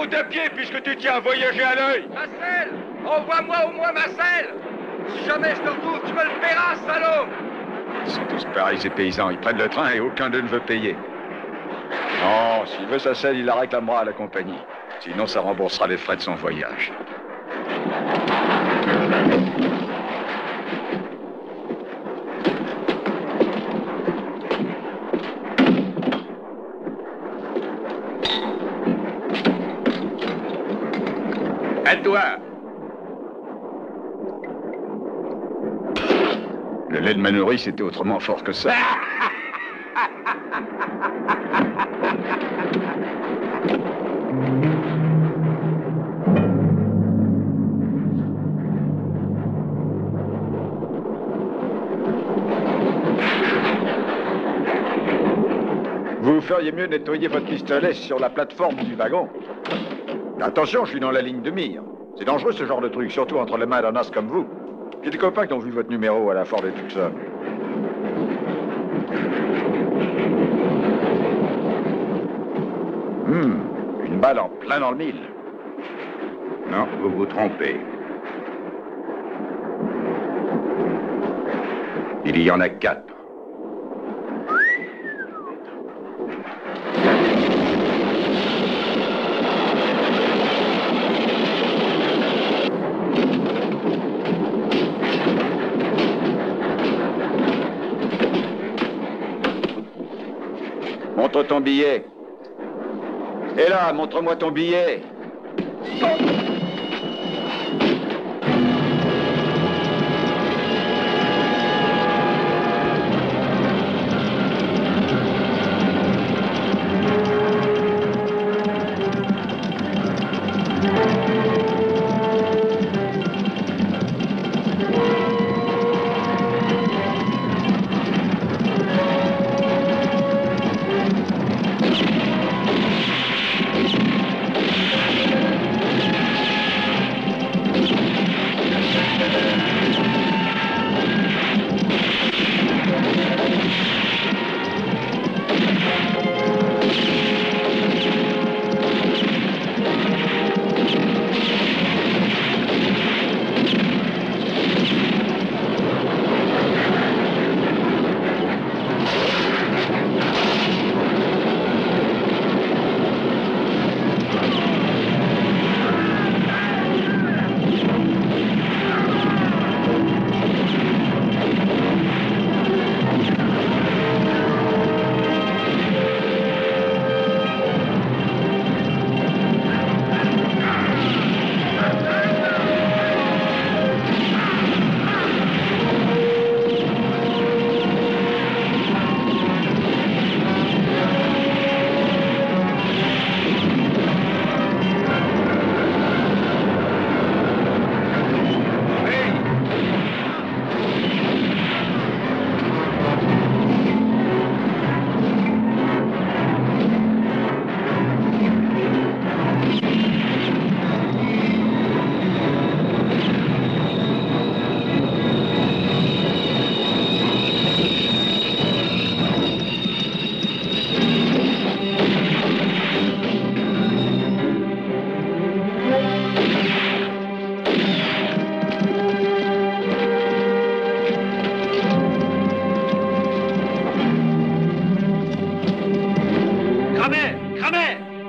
route à pied puisque tu tiens à voyager à l'œil. Ma selle! Envoie-moi au moins ma selle! Si jamais je te retrouve, tu me le paieras, salaud! Ils sont tous pareils, ces paysans. Ils prennent le train et aucun d'eux ne veut payer. Non, s'il veut sa selle, il la réclamera à la compagnie. Sinon, ça remboursera les frais de son voyage. À toi! Le lait de ma nourrice était autrement fort que ça. Vous feriez mieux nettoyer votre pistolet sur la plateforme du wagon. Attention, je suis dans la ligne de mire. C'est dangereux ce genre de truc, surtout entre les mains d'un as comme vous. J'ai des copains qui ont vu votre numéro à la Fort de Tucson. Une balle en plein dans le mille. Non, vous vous trompez. Il y en a 4. Montre ton billet. Et là, montre-moi ton billet.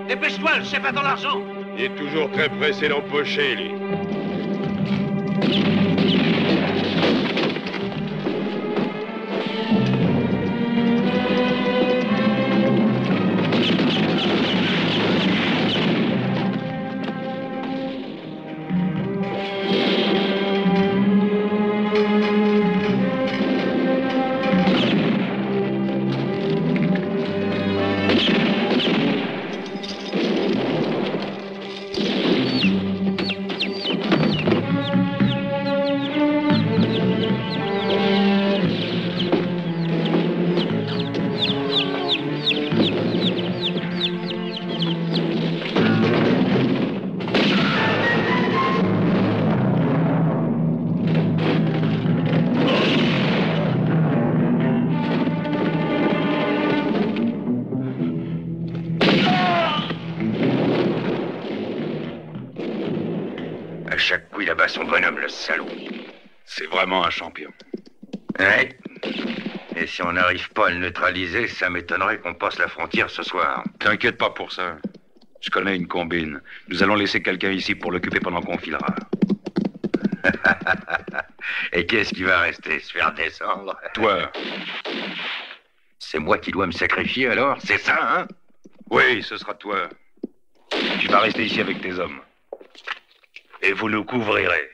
Dépêche-toi, le chef attend l'argent. Il est toujours très pressé d'empocher, lui. chaque coup, il abat son bonhomme, le salaud. C'est vraiment un champion. Ouais. Et si on n'arrive pas à le neutraliser, ça m'étonnerait qu'on passe la frontière ce soir. T'inquiète pas pour ça. Je connais une combine. Nous allons laisser quelqu'un ici pour l'occuper pendant qu'on filera. Et qu'est-ce qui va rester? Se faire descendre? Toi. C'est moi qui dois me sacrifier alors? C'est ça, hein? Oui, ce sera toi. Tu vas rester ici avec tes hommes. Et vous nous couvrirez.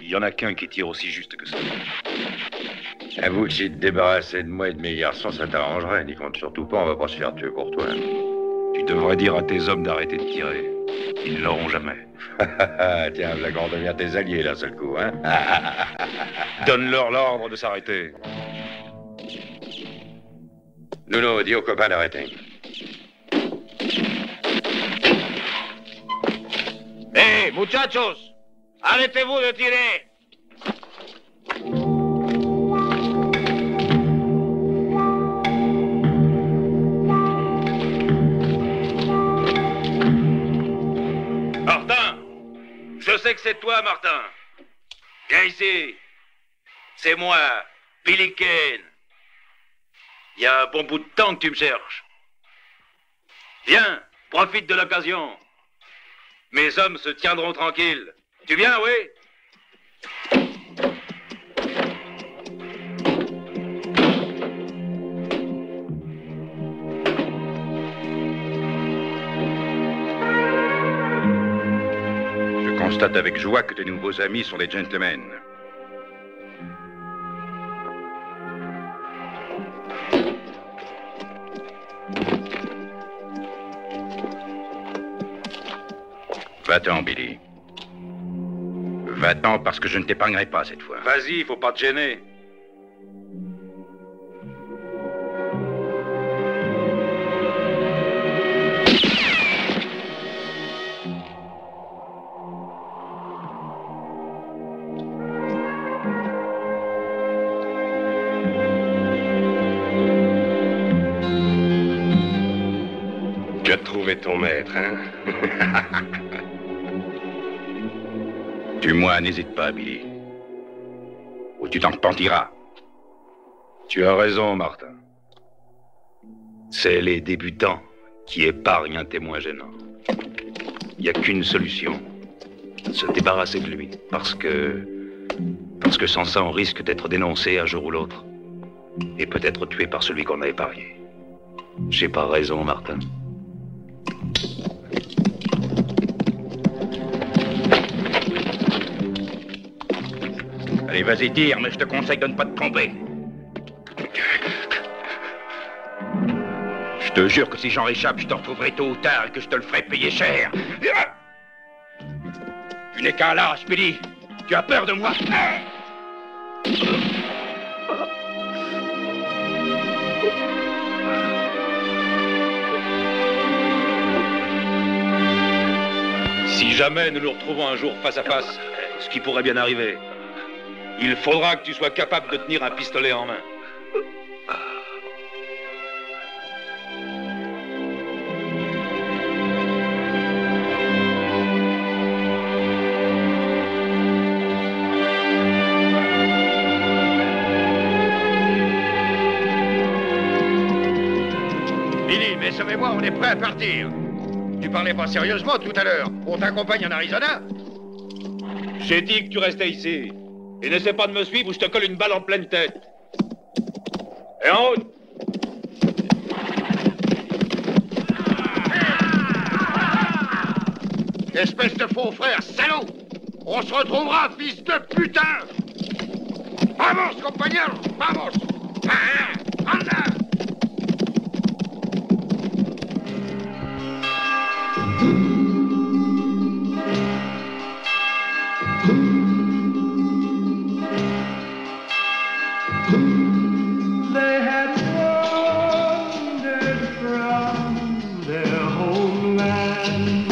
Il y en a qu'un qui tire aussi juste que ça. Avoue que si te débarrasser de moi et de mes garçons, ça t'arrangerait. N'y compte surtout pas, on va pas se faire tuer pour toi. Tu devrais dire à tes hommes d'arrêter de tirer. Ils ne l'auront jamais. Tiens, voilà qu'on devient tes alliés d'un seul coup, hein? Donne-leur l'ordre de s'arrêter. Nuno, dis aux copains d'arrêter. Hé, muchachos! Arrêtez-vous de tirer! Martin! Je sais que c'est toi, Martin. Viens ici. C'est moi, Billy Kane. Il y a un bon bout de temps que tu me cherches. Viens, profite de l'occasion. Mes hommes se tiendront tranquilles. Tu viens, oui? Je constate avec joie que tes nouveaux amis sont des gentlemen. Va-t'en, Billy. Va-t'en parce que je ne t'épargnerai pas cette fois. Vas-y, faut pas te gêner. Tu as trouvé ton maître, hein? Tue-moi, n'hésite pas, Billy. Ou tu t'en repentiras. Tu as raison, Martin. C'est les débutants qui épargnent un témoin gênant. Il n'y a qu'une solution. Se débarrasser de lui. Parce que sans ça, on risque d'être dénoncé un jour ou l'autre. Et peut-être tué par celui qu'on a épargné. J'ai pas raison, Martin. Allez, vas-y, tire, mais je te conseille de ne pas te tromper. Je te jure que si j'en réchappe, je te retrouverai tôt ou tard et que je te le ferai payer cher. Tu n'es qu'un lâche, Billy. Tu as peur de moi. Si jamais nous nous retrouvons un jour face à face, ce qui pourrait bien arriver, il faudra que tu sois capable de tenir un pistolet en main. Billy, mais savez-moi, on est prêt à partir. Tu parlais pas sérieusement tout à l'heure. On t'accompagne en Arizona? J'ai dit que tu restais ici. Et n'essaie pas de me suivre ou je te colle une balle en pleine tête. Et en route! Espèce de faux frère, salaud! On se retrouvera, fils de putain! Vamos, compañeros! Vamos! Anda! They had wandered from their homeland.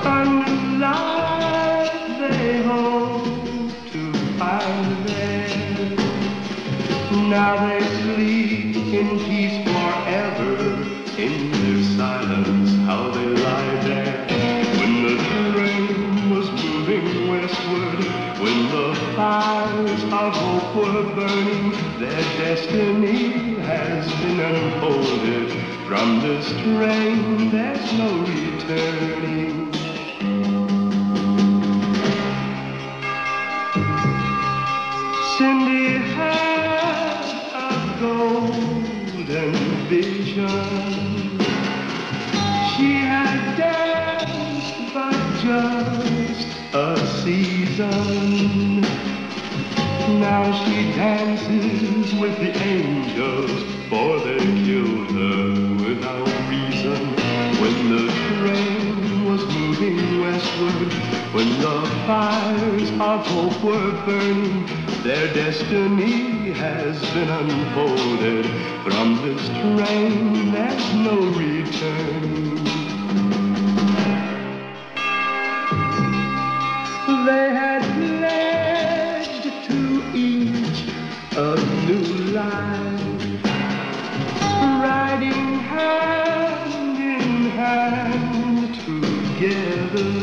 A new life they hoped to Now they sleep in peace forever. In their silence, how they lie there. When the train was moving westward, when the fires of hope were burning, their destiny has been unfolded. From this train, there's no returning. Cindy had a golden vision. She had danced but just a season. Now she dances with the angels, for they killed her without reason. When the train was moving westward, when the fires of hope were burning, their destiny has been unfolded. From this train, there's no return. They had pledged to each a new life, riding hand in hand together.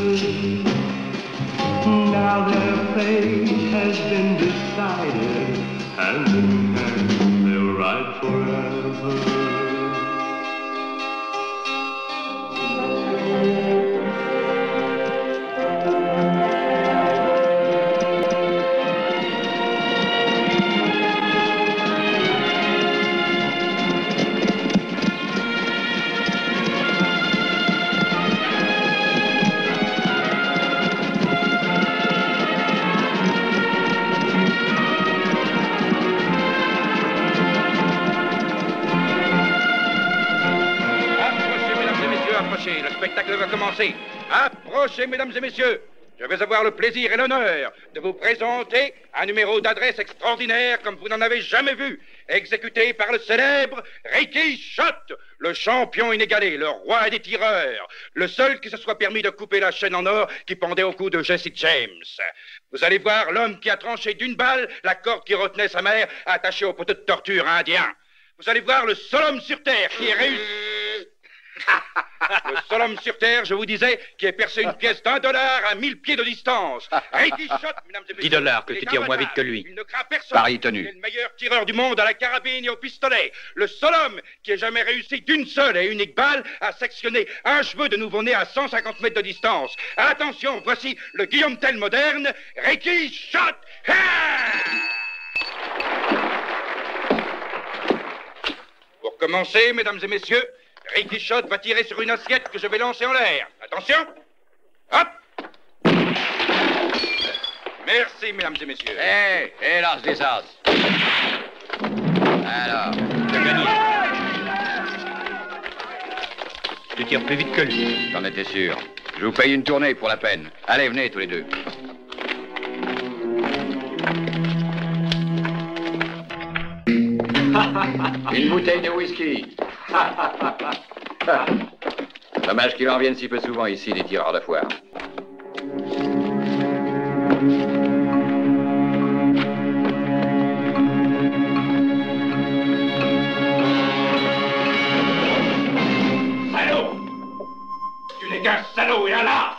Now their fate has been decided, hand in hand they'll ride forever. Le spectacle va commencer. Approchez, mesdames et messieurs. Je vais avoir le plaisir et l'honneur de vous présenter un numéro d'adresse extraordinaire comme vous n'en avez jamais vu, exécuté par le célèbre Ricky Schott, le champion inégalé, le roi des tireurs, le seul qui se soit permis de couper la chaîne en or qui pendait au cou de Jesse James. Vous allez voir l'homme qui a tranché d'une balle la corde qui retenait sa mère attachée au poteau de torture indien. Vous allez voir le seul homme sur Terre qui est réussi... Le seul homme sur Terre, je vous disais, qui ait percé une pièce d'1 dollar à 1000 pieds de distance. Ricky Schott, mesdames et messieurs. 10 $, que tu tires moins vite que lui. Il ne craint personne. Pari tenu. Il est le meilleur tireur du monde à la carabine et au pistolet. Le seul homme qui ait jamais réussi d'une seule et unique balle à sectionner un cheveu de nouveau-né à 150 mètres de distance. Attention, voici le Guillaume Tell moderne, Ricky Schott. Pour commencer, mesdames et messieurs, Ricky Schott va tirer sur une assiette que je vais lancer en l'air. Attention. Hop. Merci, mesdames et messieurs. Hé, lance des as. Alors, J'ai gagné. tu tires plus vite que lui. J'en étais sûr. Je vous paye une tournée pour la peine. Allez, venez tous les deux. Une bouteille de whisky. Dommage qu'il en vienne si peu souvent ici, des tireurs de foire. Salaud! Tu n'es qu'un salaud et un lâche!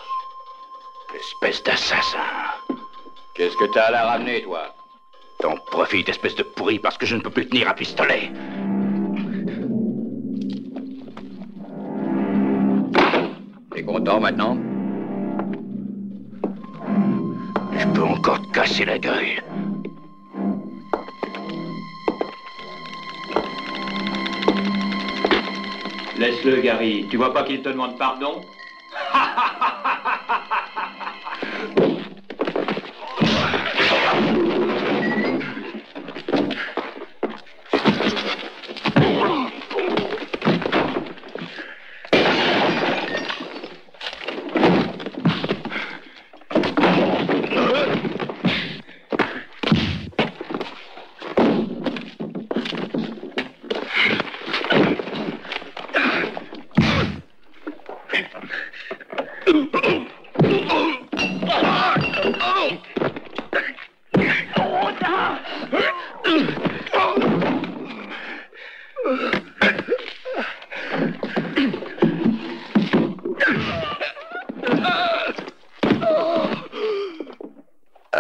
Espèce d'assassin! Qu'est-ce que t'as à la ramener, toi? T'en profites, espèce de pourri, parce que je ne peux plus tenir un pistolet. T'es content maintenant? Je peux encore te casser la gueule. Laisse-le, Gary. Tu vois pas qu'il te demande pardon?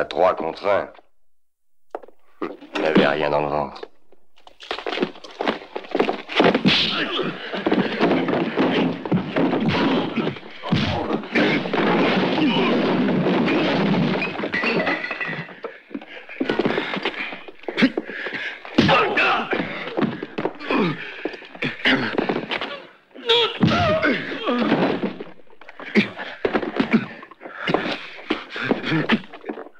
À 3 contre 1. Il n'avait rien dans le ventre.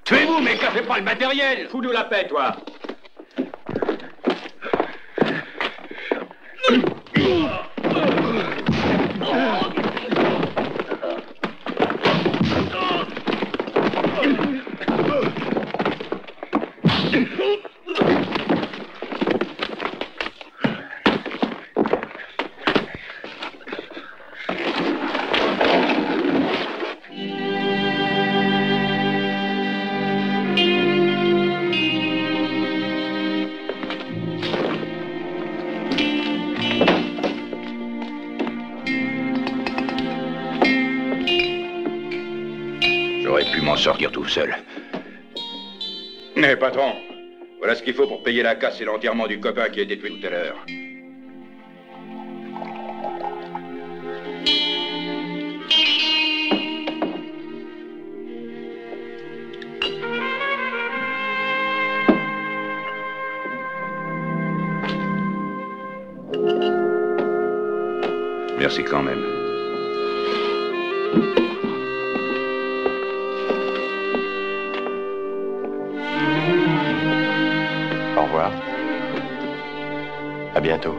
Tuez-vous, mais cassez pas le matériel! Fous-nous la paix, toi! Sortir tout seul. Mais patron, voilà ce qu'il faut pour payer la casse et l'enterrement du copain qui a été tué tout à l'heure. Merci quand même. Au revoir. À bientôt.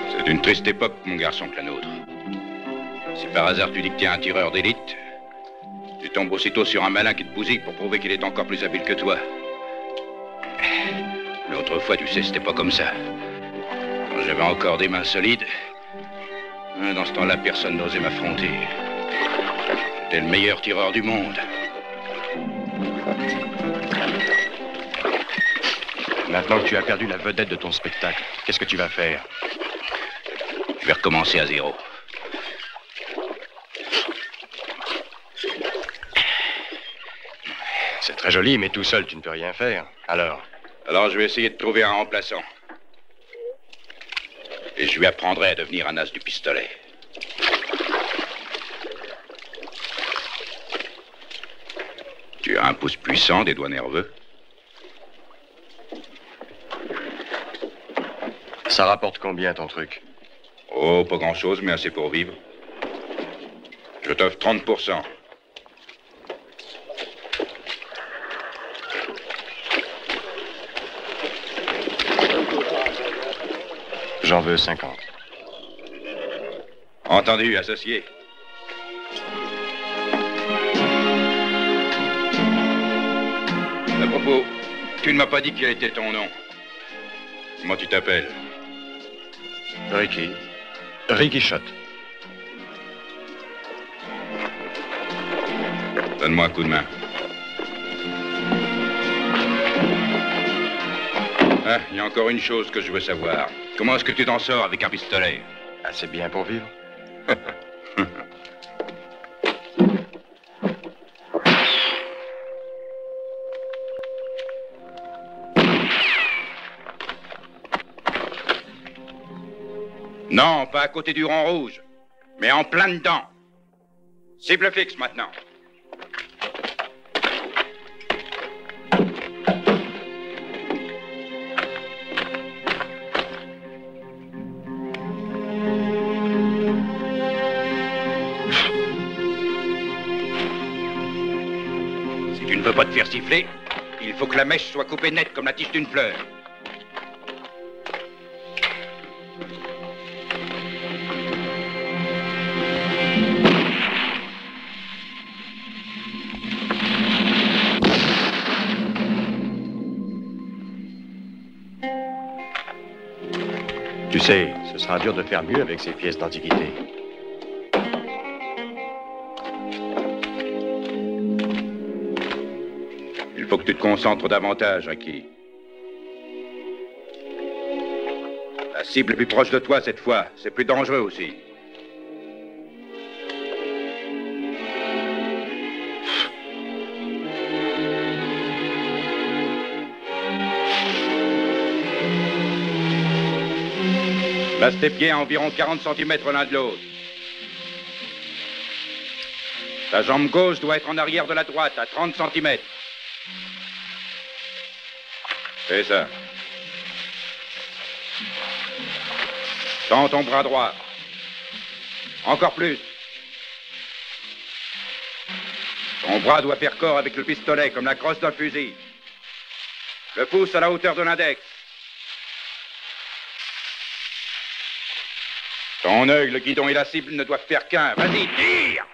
C'est une triste époque, mon garçon, que la nôtre. Si par hasard tu dis que t'es un tireur d'élite, tu tombes aussitôt sur un malin qui te bousille pour prouver qu'il est encore plus habile que toi. Mais autrefois, tu sais, c'était pas comme ça. Quand j'avais encore des mains solides, dans ce temps-là, personne n'osait m'affronter. J'étais le meilleur tireur du monde. Maintenant que tu as perdu la vedette de ton spectacle, qu'est-ce que tu vas faire? Je vais recommencer à zéro. C'est très joli, mais tout seul, tu ne peux rien faire. Alors je vais essayer de trouver un remplaçant. Et je lui apprendrai à devenir un as du pistolet. Tu as un pouce puissant, des doigts nerveux. Ça rapporte combien, ton truc? Oh, pas grand-chose, mais assez pour vivre. Je t'offre 30%. J'en veux 50. Entendu, associé. À propos, tu ne m'as pas dit quel était ton nom. Comment tu t'appelles? Ricky. Ricky Shot. Donne-moi un coup de main. Ah, il y a encore une chose que je veux savoir. Comment est-ce que tu t'en sors avec un pistolet? Assez bien pour vivre. Non, pas à côté du rond rouge, mais en plein dedans. Cible fixe maintenant. Si tu ne veux pas te faire siffler, il faut que la mèche soit coupée nette comme la tige d'une fleur. Tu sais, ce sera dur de faire mieux avec ces pièces d'antiquité. Il faut que tu te concentres davantage, Ricky. La cible est plus proche de toi cette fois. C'est plus dangereux aussi. Place tes pieds à environ 40 cm l'un de l'autre. Ta jambe gauche doit être en arrière de la droite, à 30 cm. Fais ça. Tends ton bras droit. Encore plus. Ton bras doit faire corps avec le pistolet, comme la crosse d'un fusil. Le pouce à la hauteur de l'index. Ton œil, le guidon et la cible ne doivent faire qu'un. Vas-y, tire!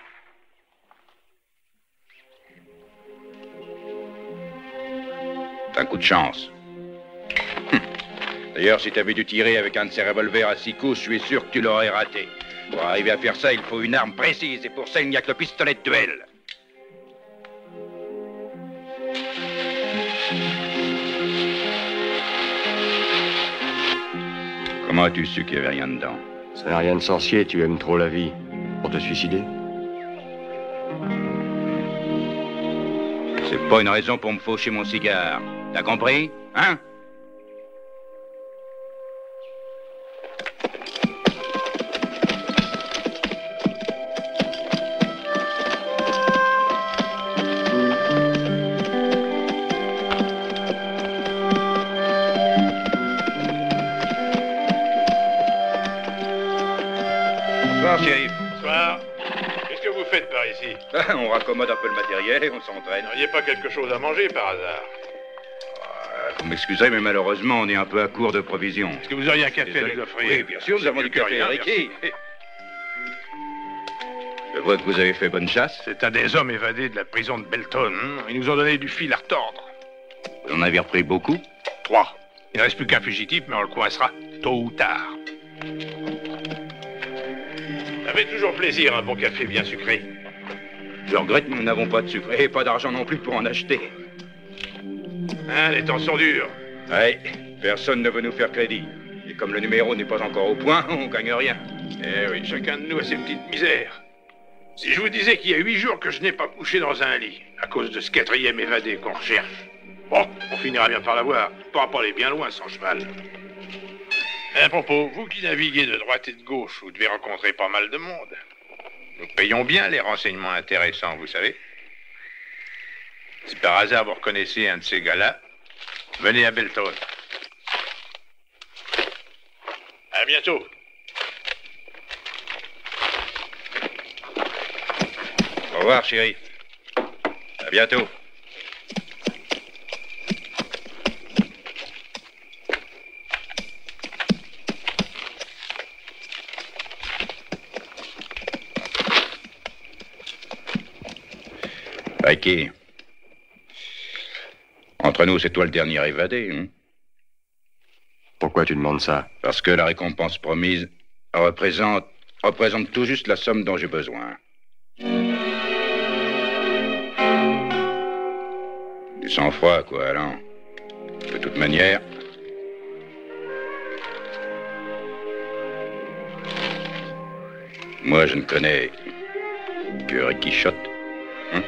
T'as un coup de chance. D'ailleurs, si t'avais dû tirer avec un de ces revolvers à 6 coups, je suis sûr que tu l'aurais raté. Pour arriver à faire ça, il faut une arme précise, et pour ça, il n'y a que le pistolet de duel. Comment as-tu su qu'il n'y avait rien dedans? Ça n'a rien de sorcier, tu aimes trop la vie. Pour te suicider? C'est pas une raison pour me faucher mon cigare. T'as compris? Hein? Bonsoir, shérif. Bonsoir. Qu'est-ce que vous faites par ici? On raccommode un peu le matériel et on s'entraîne. Vous n'auriez pas quelque chose à manger par hasard? Vous m'excuserez, mais malheureusement, on est un peu à court de provisions. Est-ce que vous auriez un café à nous offrir? Oui, bien sûr, nous avons du café, Ricky. Je vois que vous avez fait bonne chasse. C'est un des hommes évadés de la prison de Belton. Ils nous ont donné du fil à retordre. Vous en avez repris beaucoup? 3. Il ne reste plus qu'un fugitif, mais on le coincera tôt ou tard. Ça fait toujours plaisir, un bon café bien sucré. Je regrette, nous n'avons pas de sucre et pas d'argent non plus pour en acheter. Hein, les temps sont durs. Ouais, personne ne veut nous faire crédit. Et comme le numéro n'est pas encore au point, on gagne rien. Eh oui, chacun de nous a ses petites misères. Si je vous disais qu'il y a 8 jours que je n'ai pas couché dans un lit, à cause de ce 4e évadé qu'on recherche, bon, on finira bien par l'avoir. On ne pourra pas aller bien loin sans cheval. À propos, vous qui naviguez de droite et de gauche, vous devez rencontrer pas mal de monde. Nous payons bien les renseignements intéressants, vous savez. Si par hasard vous reconnaissez un de ces gars-là, venez à Belton. À bientôt. Au revoir, chérie. À bientôt. Ricky. Entre nous, c'est toi le dernier évadé, hein? Pourquoi tu demandes ça? Parce que la récompense promise représente tout juste la somme dont j'ai besoin. Du sang-froid, quoi, Alain. De toute manière... Moi, je ne connais que Ricky Schott. Hein?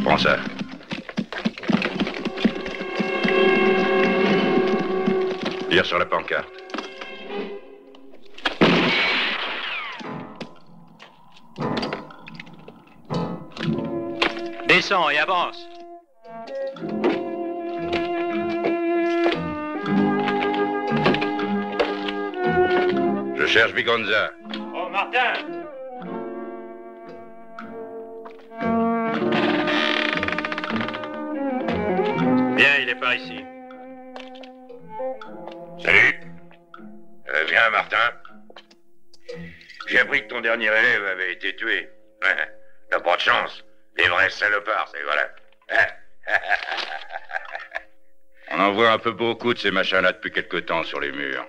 Prends ça. Lire sur la pancarte. Descends et avance. Je cherche Vigonza. Oh, Martin! Bien, il est par ici. Salut. Viens, Martin. J'ai appris que ton dernier élève avait été tué. T'as pas de chance. Les vrais salopards, c'est voilà. On en voit un peu beaucoup de ces machins-là depuis quelque temps sur les murs.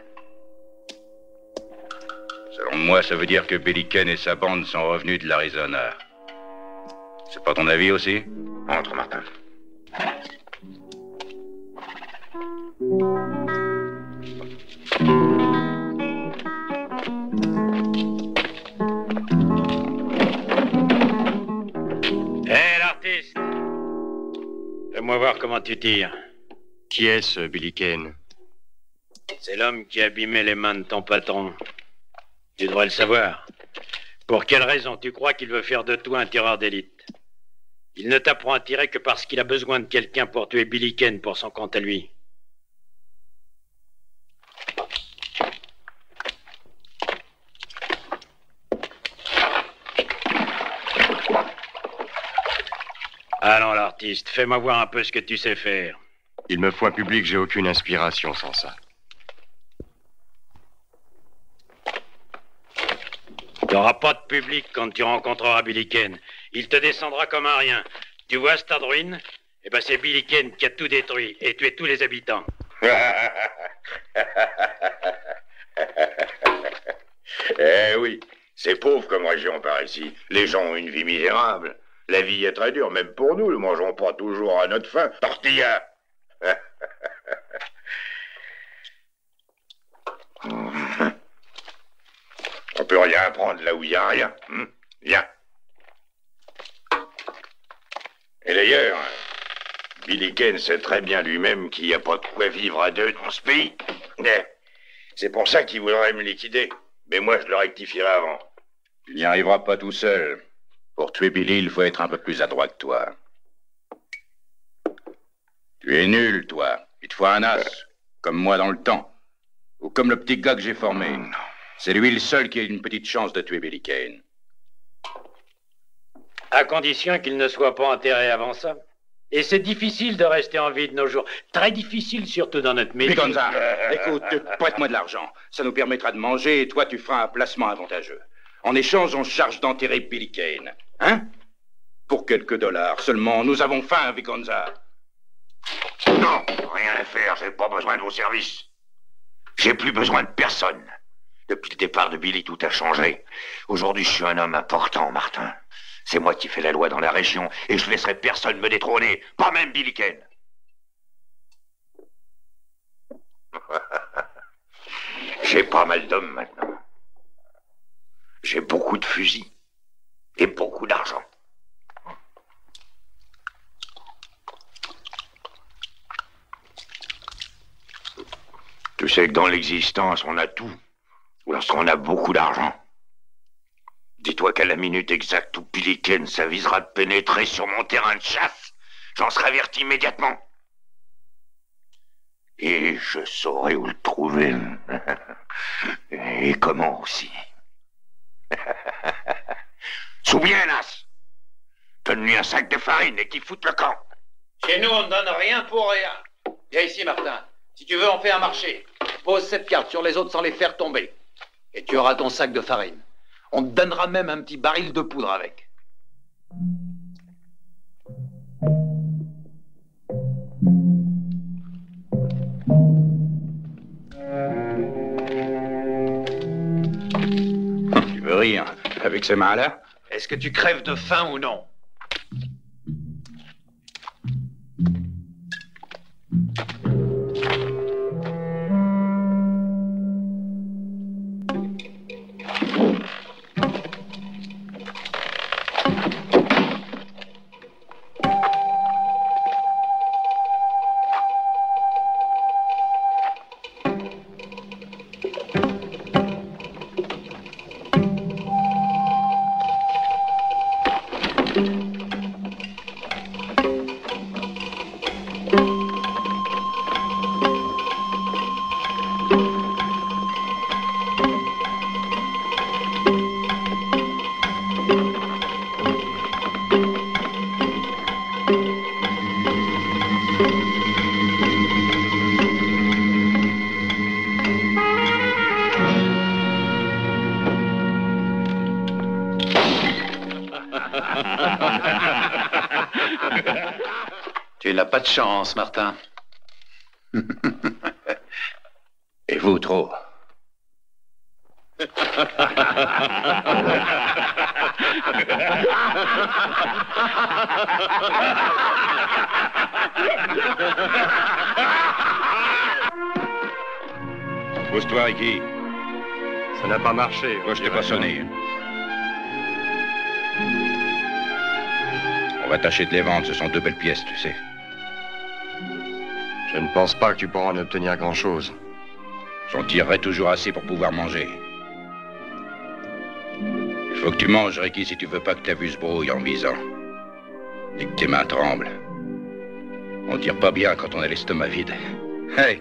Selon moi, ça veut dire que Billy Kane et sa bande sont revenus de l'Arizona. C'est pas ton avis aussi? Entre, Martin. Hé, l'artiste! Fais-moi voir comment tu tires. Qui est-ce, Billy Kane? C'est l'homme qui a abîmé les mains de ton patron. Tu devrais le savoir. Pour quelle raison tu crois qu'il veut faire de toi un tireur d'élite? Il ne t'apprend à tirer que parce qu'il a besoin de quelqu'un pour tuer Billy Kane pour son compte à lui. Allons, l'artiste, fais-moi voir un peu ce que tu sais faire. Il me faut un public, j'ai aucune inspiration sans ça. Tu n'auras pas de public quand tu rencontreras Billy Kane. Il te descendra comme un rien. Tu vois cette ruine? Eh ben c'est Billy Kane qui a tout détruit et tué tous les habitants. Eh oui, c'est pauvre comme région par ici. Les gens ont une vie misérable. La vie est très dure, même pour nous. Ne mangeons pas toujours à notre faim. Tortilla. On peut rien prendre là où il n'y a rien. Viens. Et d'ailleurs, Billy Kane sait très bien lui-même qu'il n'y a pas de quoi vivre à deux dans ce pays. C'est pour ça qu'il voudrait me liquider. Mais moi, je le rectifierai avant. Tu n'y arriveras pas tout seul. Pour tuer Billy, il faut être un peu plus adroit que toi. Tu es nul, toi. Il te faut un as, comme moi dans le temps. Ou comme le petit gars que j'ai formé. C'est lui le seul qui a une petite chance de tuer Billy Kane. À condition qu'il ne soit pas enterré avant ça. Et c'est difficile de rester en vie de nos jours. Très difficile, surtout dans notre métier. Gonza, écoute, prête-moi de l'argent. Ça nous permettra de manger et toi, tu feras un placement avantageux. En échange, on se charge d'enterrer Billy Kane. Hein? Pour quelques dollars seulement. Nous avons faim, Vigonza. Non, rien à faire. J'ai pas besoin de vos services. J'ai plus besoin de personne. Depuis le départ de Billy, tout a changé. Aujourd'hui, je suis un homme important, Martin. C'est moi qui fais la loi dans la région et je laisserai personne me détrôner, pas même Billy Kane. J'ai pas mal d'hommes maintenant. J'ai beaucoup de fusils et beaucoup d'argent. Tu sais que dans l'existence, on a tout. Lorsqu'on a beaucoup d'argent. Dis-toi qu'à la minute exacte où Billy Kane s'avisera de pénétrer sur mon terrain de chasse, j'en serai averti immédiatement. Et je saurai où le trouver. Et comment aussi. Souviens, Nas. Donne-lui un sac de farine et qu'il foute le camp. Chez nous, on ne donne rien pour rien. Viens ici, Martin. Si tu veux, on fait un marché. Pose cette carte sur les autres sans les faire tomber. Et tu auras ton sac de farine. On te donnera même un petit baril de poudre avec. Tu veux rire avec ces mains-là? Est-ce que tu crèves de faim ou non? n'a pas de chance, Martin. Et vous, trop. Pousse-toi, Ricky. Ça n'a pas marché. Moi, je t'ai pas sonné. On va tâcher de les vendre, ce sont 2 belles pièces, tu sais. Je ne pense pas que tu pourras en obtenir grand-chose. J'en tirerai toujours assez pour pouvoir manger. Il faut que tu manges, Ricky, si tu veux pas que ta vue se brouille en visant. Et que tes mains tremblent. On tire pas bien quand on a l'estomac vide. Hey!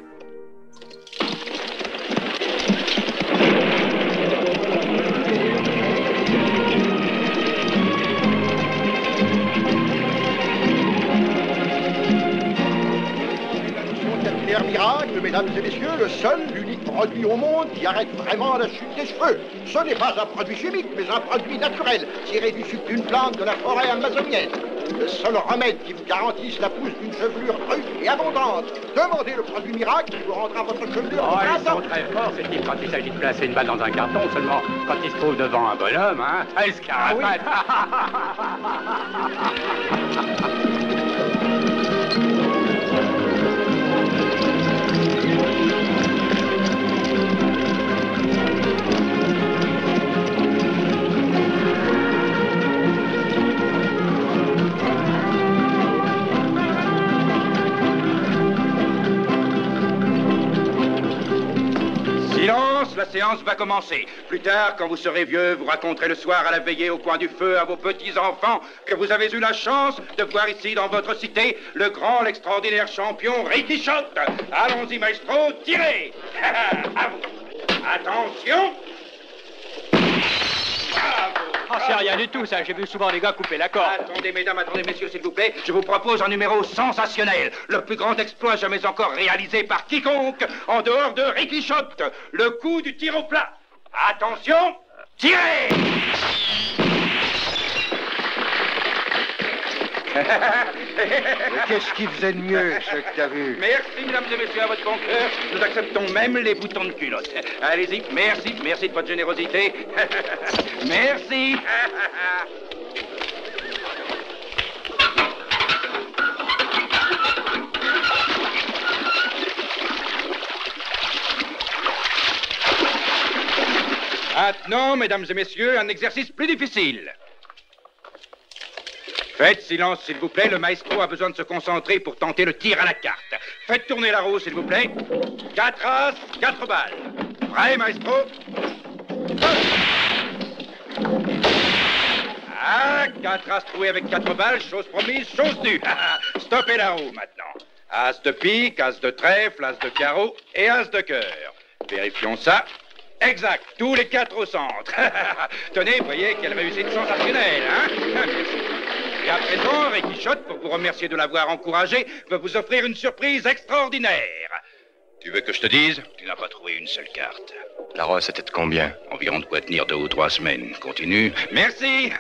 Miracle, mesdames et messieurs, le seul, l'unique produit au monde qui arrête vraiment la chute des cheveux. Ce n'est pas un produit chimique, mais un produit naturel, tiré du sucre d'une plante de la forêt amazonienne. Le seul remède qui vous garantisse la pousse d'une chevelure crue et abondante. Demandez le produit miracle qui vous rendra votre chevelure Oh, ils rasante. sont très forts, ces types, quand il s'agit de placer une balle dans un carton, seulement quand ils se trouvent devant un bonhomme, hein, ils se carapatent. Silence, la séance va commencer. Plus tard, quand vous serez vieux, vous raconterez le soir à la veillée au coin du feu à vos petits-enfants que vous avez eu la chance de voir ici dans votre cité le grand, l'extraordinaire champion Ricky Shot. Allons-y, maestro, tirez. À vous. Attention. Ah, c'est rien du tout, ça. J'ai vu souvent les gars couper la corde. Attendez, mesdames, attendez, messieurs, s'il vous plaît. Je vous propose un numéro sensationnel. Le plus grand exploit jamais encore réalisé par quiconque en dehors de Ricky Shot. Le coup du tir au plat. Attention, tirez. Qu'est-ce qu'il faisait de mieux, ce que t'as vu? Merci, mesdames et messieurs, à votre bon cœur. Nous acceptons même les boutons de culotte. Allez-y, merci, merci de votre générosité. Merci. Maintenant, mesdames et messieurs, un exercice plus difficile. Faites silence, s'il vous plaît. Le maestro a besoin de se concentrer pour tenter le tir à la carte. Faites tourner la roue, s'il vous plaît. 4 as, 4 balles. Prêt, maestro? Ah, 4 as troués avec 4 balles, chose promise, chose due. Stoppez la roue, maintenant. As de pique, as de trèfle, as de carreau et as de cœur. Vérifions ça. Exact, tous les 4 au centre. Tenez, voyez quelle réussite sensationnelle, hein? Merci. Et à présent, Ricky Shot, pour vous remercier de l'avoir encouragé, veut vous offrir une surprise extraordinaire. Tu veux que je te dise? Tu n'as pas trouvé une seule carte. La Rosse était de combien? Environ de quoi tenir 2 ou 3 semaines. Continue. Merci.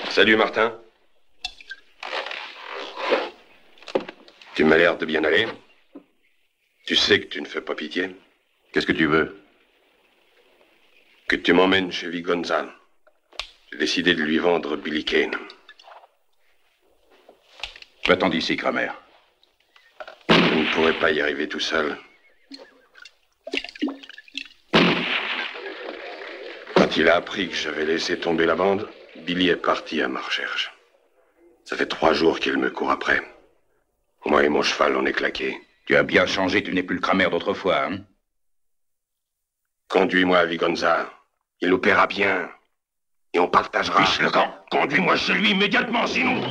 Salut, Martin. Tu m'as l'air de bien aller. Tu sais que tu ne fais pas pitié. Qu'est-ce que tu veux? Que tu m'emmènes chez Vigonza. J'ai décidé de lui vendre Billy Kane. Va-t'en d'ici, Kramer. Je ne pourrais pas y arriver tout seul. Quand il a appris que j'avais laissé tomber la bande, Billy est parti à ma recherche. Ça fait 3 jours qu'il me court après. Moi et mon cheval, on est claqués. Tu as bien changé, tu n'es plus le Kramer d'autrefois, hein? Conduis-moi à Vigonza. Il nous paiera bien. Et on partagera. Fiche le camp. Conduis-moi chez lui immédiatement, sinon...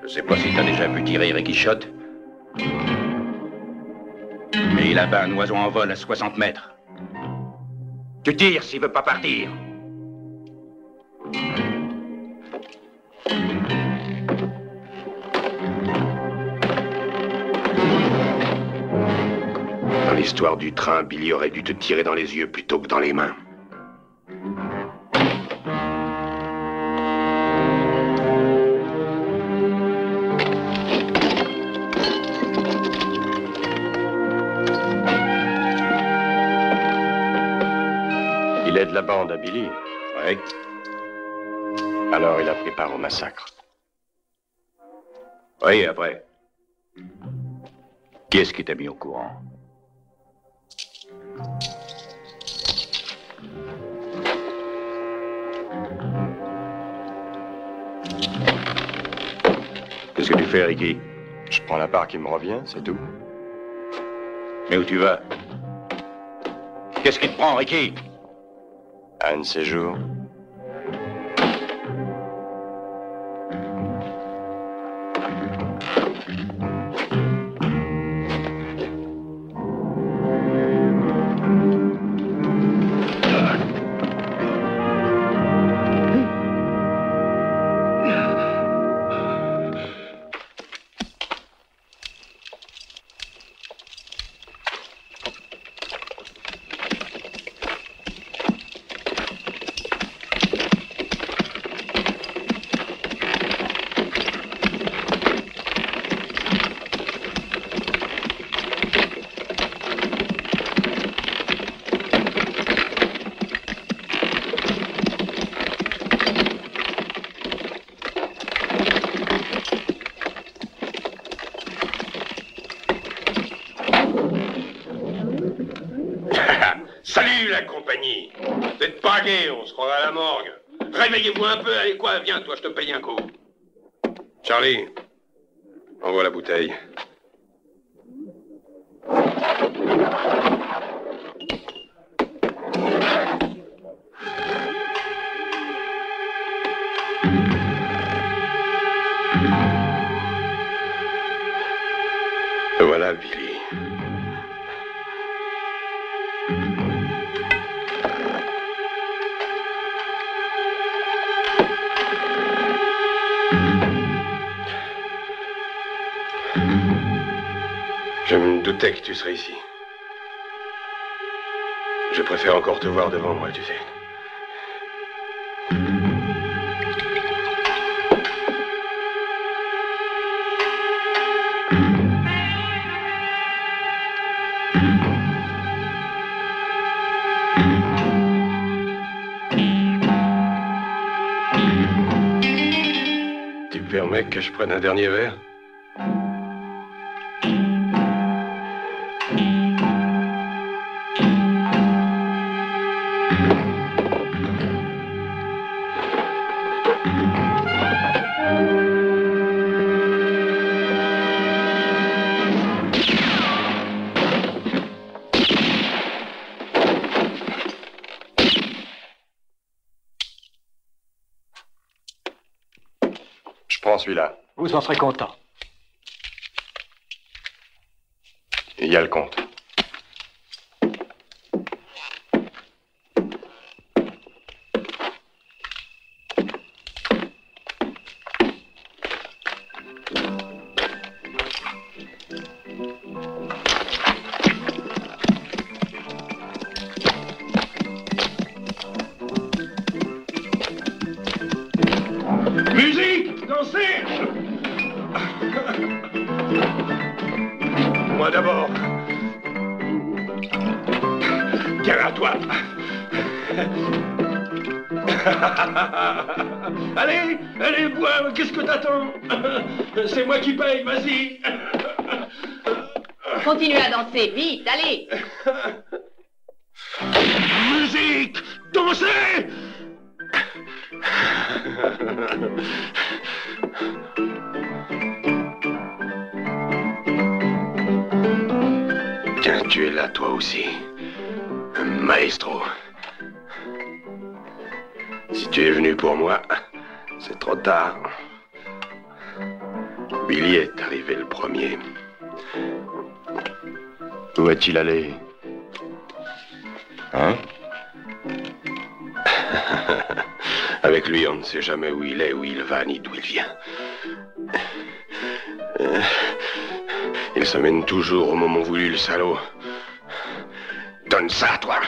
sais pas si t'as déjà vu tirer Ricky Shot. Mais il abat un oiseau en vol à 60 mètres. Tu tires s'il veut pas partir. Dans l'histoire du train, Billy aurait dû te tirer dans les yeux plutôt que dans les mains. Il est de la bande à Billy. Oui. Alors il a pris part au massacre. Oui, après. Qui est-ce qui t'a mis au courant? Qu'est-ce que tu fais, Ricky? Je prends la part qui me revient, c'est tout. Mais où tu vas? Qu'est-ce qui te prend, Ricky? Un de ces jours. Salut la compagnie. Vous êtes pas gay, on se croira à la morgue. Réveillez-vous un peu, allez quoi, viens toi, je te paye un coup. Charlie, envoie la bouteille. Voilà, Billy. Je me doutais que tu serais ici. Je préfère encore te voir devant moi, tu sais. Tu permets que je prenne un dernier verre? Je prends celui-là. Vous en serez content. Il y a le compte. Musique, dansez. Moi d'abord. Tiens à toi. Allez, allez, bois, qu'est-ce que t'attends? C'est moi qui paye, vas-y. Continuez à danser, vite, allez. Musique, dansez. Tiens, tu es là, toi aussi. Maestro. Si tu es venu pour moi, c'est trop tard. Billy est arrivé le premier. Où est-il allé? Hein? Avec lui, on ne sait jamais où il est, où il va, ni d'où il vient. Il se mène toujours au moment voulu, le salaud. Donne ça, toi!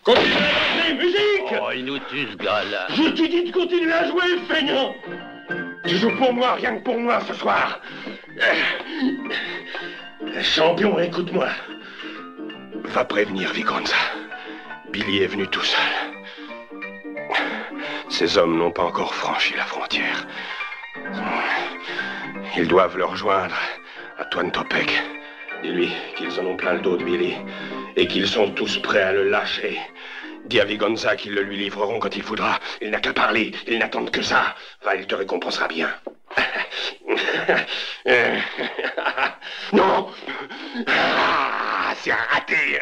Continue à jouer, musique! Oh, il nous tue, ce gars-là. Je t'ai dit de continuer à jouer, feignant! Tu joues pour moi, rien que pour moi, ce soir. Champion, écoute-moi. Va prévenir Vigonza. Billy est venu tout seul. Ces hommes n'ont pas encore franchi la frontière. Ils doivent le rejoindre à Tuantopec. Dis-lui qu'ils en ont plein le dos de Billy et qu'ils sont tous prêts à le lâcher. Dis à Vigonza qu'ils le lui livreront quand il voudra. Il n'a qu'à parler, ils n'attendent que ça. Va, il te récompensera bien. Non! Ah, c'est raté!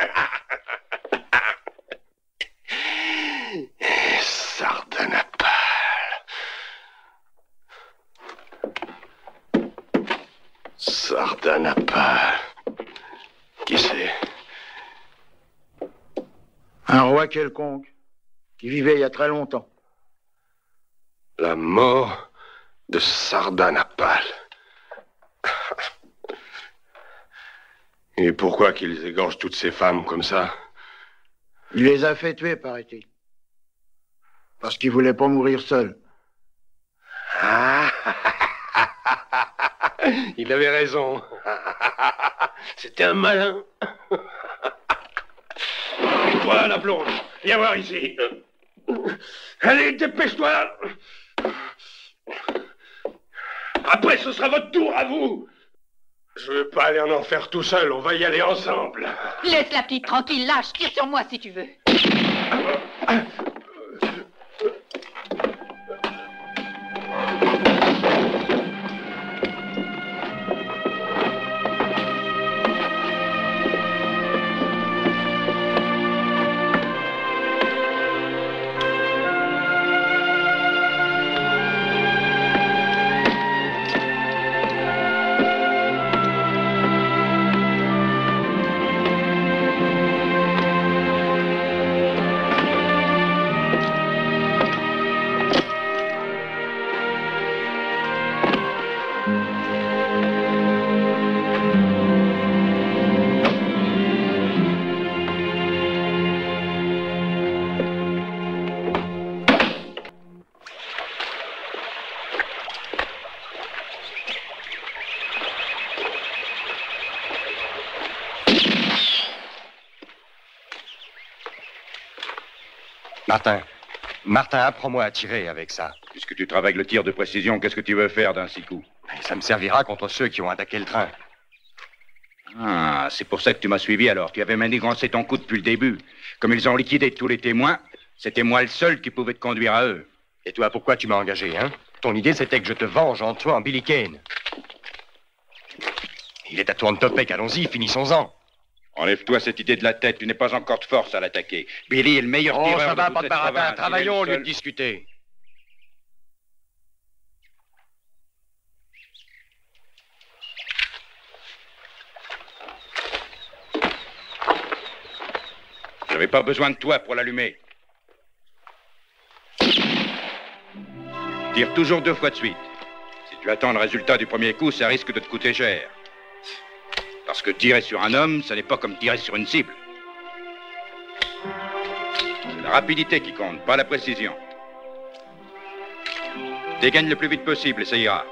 Sardanapale. Sardanapale. Qui c'est? Un roi quelconque, qui vivait il y a très longtemps. La mort de Sardanapale. Et pourquoi qu'ils égorgent toutes ces femmes comme ça? Il les a fait tuer, paraît-il. Parce qu'il voulait pas mourir seul. Ah. Il avait raison. C'était un malin. Toi, la blonde, viens voir ici. Allez, dépêche-toi. Après, ce sera votre tour à vous. Je veux pas aller en enfer tout seul, on va y aller ensemble. Laisse la petite tranquille, lâche, tire sur moi si tu veux. Martin, apprends-moi à tirer avec ça. Puisque tu travailles le tir de précision, qu'est-ce que tu veux faire d'un 6 coups? Ça me servira contre ceux qui ont attaqué le train. Ah, c'est pour ça que tu m'as suivi alors. Tu avais manigancé ton coup depuis le début. Comme ils ont liquidé tous les témoins, c'était moi le seul qui pouvait te conduire à eux. Et toi, pourquoi tu m'as engagé, hein? Ton idée, c'était que je te venge en tuant Billy Kane. Il est à Tuantopec, allons-y, finissons-en. Enlève-toi cette idée de la tête, tu n'es pas encore de force à l'attaquer. Billy est le meilleur tireur. Oh, ça va, de pas de baratin, travaillons au lieu seul... de discuter. J'avais pas besoin de toi pour l'allumer. Tire toujours 2 fois de suite. Si tu attends le résultat du premier coup, ça risque de te coûter cher. Parce que tirer sur un homme, ça n'est pas comme tirer sur une cible. C'est la rapidité qui compte, pas la précision. Dégaine le plus vite possible et ça ira.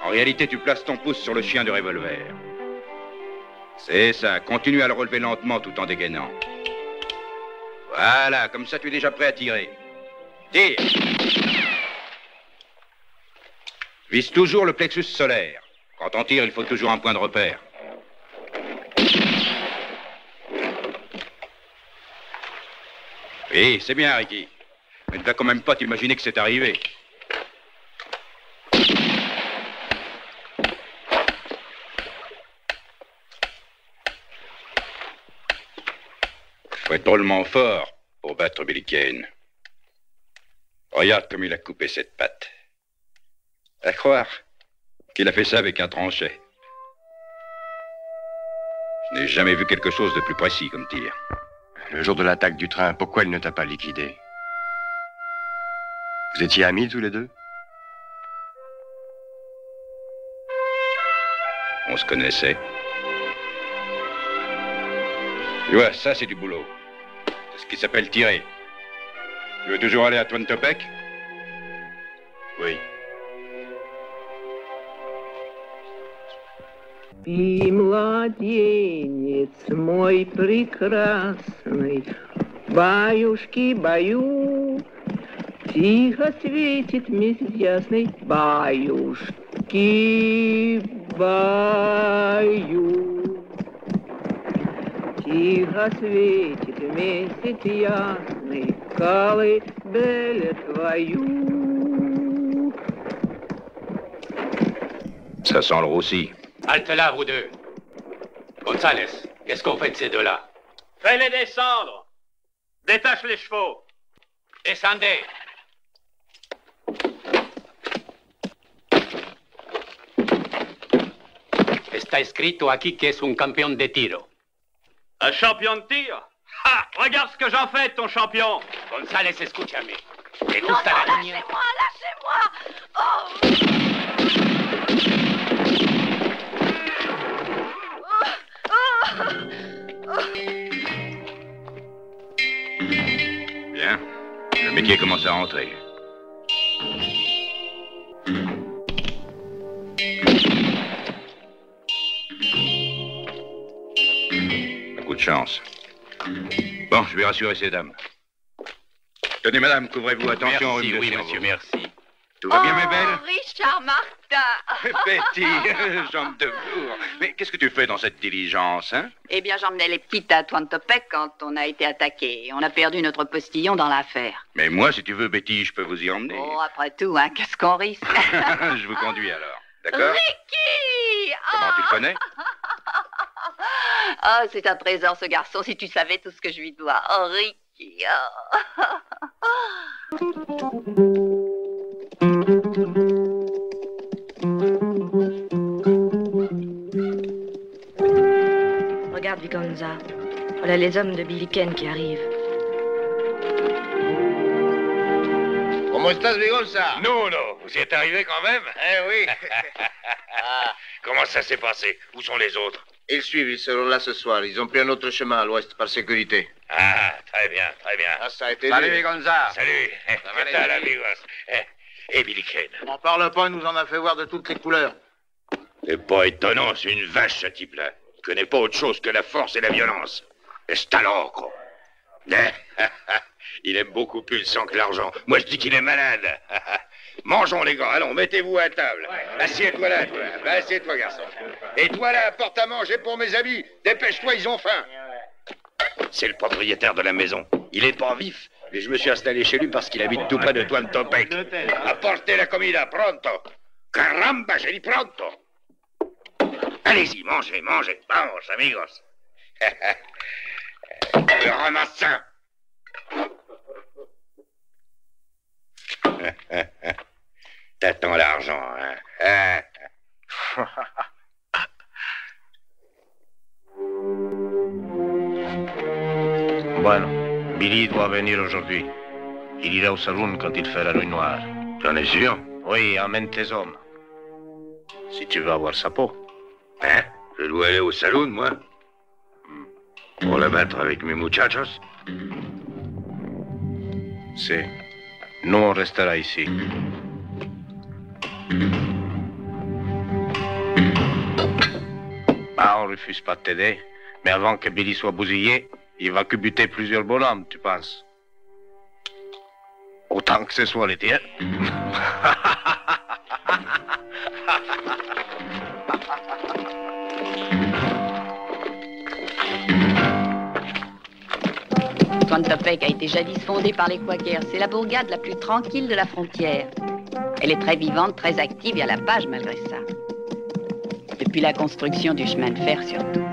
En réalité, tu places ton pouce sur le chien du revolver. C'est ça, continue à le relever lentement tout en dégainant. Voilà, comme ça tu es déjà prêt à tirer. Tire! Vise toujours le plexus solaire. Quand on tire, il faut toujours un point de repère. Oui, c'est bien, Ricky. Mais ne vas quand même pas t'imaginer que c'est arrivé. Faut être drôlement fort pour battre Billy Kane. Regarde comme il a coupé cette patte. À croire qu'il a fait ça avec un tranchet. Je n'ai jamais vu quelque chose de plus précis comme tir. Le jour de l'attaque du train, pourquoi il ne t'a pas liquidé? Vous étiez amis tous les deux? On se connaissait. Tu vois, ça c'est du boulot. C'est ce qui s'appelle tirer. Tu veux toujours aller à Twantopek? Oui. И младенец мой прекрасный, баюшки, баю, тихо светит месяц ясный, баюшки, баю. Тихо светит месяц ясный, колыбель твою. Ça sent le roussi. Halte là, vous deux. Gonzales, qu'est-ce qu'on fait de ces deux-là? Fais-les descendre. Détache les chevaux. Descendez. Está escrito aquí que es un campeón de tiro. Un champion de tir? Ah, regarde ce que j'en fais de ton champion. Gonzales, escúchame. ¿Te Non, gusta non, la niña? lâchez-moi, Bien. Le métier commence à rentrer. Beaucoup de chance. Bon, je vais rassurer ces dames. Tenez, madame, couvrez-vous. Attention, Merci, rhume de oui, cerveau. monsieur, merci. Tout va bien, mes Oh, belles? Richard Martin. Betty, jambe de bourre. Mais qu'est-ce que tu fais dans cette diligence, hein? Eh bien, j'emmenais les petites à Twantopek quand on a été attaqué. On a perdu notre postillon dans l'affaire. Mais moi, si tu veux, Betty, je peux vous y emmener. Oh, après tout, hein, qu'est-ce qu'on risque? Je vous conduis alors. D'accord? Ricky! Comment tu le connais? Oh, c'est un trésor, ce garçon, si tu savais tout ce que je lui dois. Oh, Ricky! Regarde, Vigonza. Voilà les hommes de Billy Kane qui arrivent. ¿Cómo estás, Vigonza? Nuno, vous y êtes arrivé quand même? Eh oui. Comment ça s'est passé? Où sont les autres? Ils suivent, ils seront là ce soir. Ils ont pris un autre chemin à l'ouest par sécurité. Ah, très bien, très bien. Ah, ça a été Salut, dur. Vigonza. Salut. va, Qu'est-ce les que amis? amigos? Et Billy Kane? On parle pas, il nous en a fait voir de toutes les couleurs. C'est pas étonnant, c'est une vache, ce type-là. Il connaît pas autre chose que la force et la violence. Está loco. Il aime beaucoup plus le sang que l'argent. Moi, je dis qu'il est malade. Mangeons, les gars. Allons, mettez-vous à table. Assieds-toi là, toi. Ben, assieds-toi, garçon. Et toi, là, apporte à manger pour mes amis. Dépêche-toi, ils ont faim. C'est le propriétaire de la maison. Il est pas vif, mais je me suis installé chez lui parce qu'il habite tout près de Twantopek. Apportez la comida, pronto. Caramba, j'ai dit pronto. Allez-y, mangez, mangez. Vamos, amigos. Le ramassin. T'attends l'argent, hein? Bueno, Billy doit venir aujourd'hui. Il ira au saloon quand il fait la nuit noire. T'en es sûr? Oui, emmène tes hommes. Si tu veux avoir sa peau. Hein? Je dois aller au saloon, moi? Pour la battre avec mes muchachos? Si. Nous, on restera ici. Ah, on refuse pas de t'aider. Mais avant que Billy soit bousillé, il va cubuter plusieurs bonhommes, tu penses? Autant que ce soit les tiens. Twantopek a été jadis fondée par les Quakers. C'est la bourgade la plus tranquille de la frontière. Elle est très vivante, très active et à la page malgré ça. Depuis la construction du chemin de fer surtout.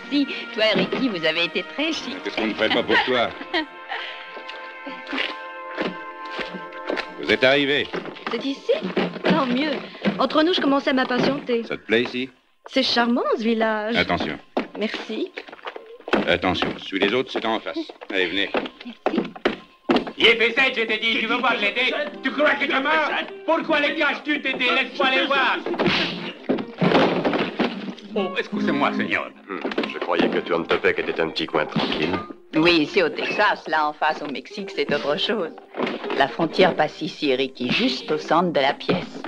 Si, toi et Ricky, vous avez été très chic. Qu'est-ce qu'on ne ferait pas pour toi? Vous êtes arrivé. C'est ici? Tant mieux. Entre nous, je commençais à m'impatienter. Ça te plaît ici? C'est charmant, ce village. Attention. Merci. Attention, suis les autres, c'est en face. Allez, venez. Yépécette, je t'ai dit, tu veux voir l'aider? Tu crois que tu meurs? Pourquoi les caches-tu, Tété? Laisse-moi les voir. Oh, excusez-moi, Seigneur. Je croyais que Tuantepec était un petit coin tranquille. Oui, ici au Texas, là en face au Mexique, c'est autre chose. La frontière passe ici, Ricky, juste au centre de la pièce.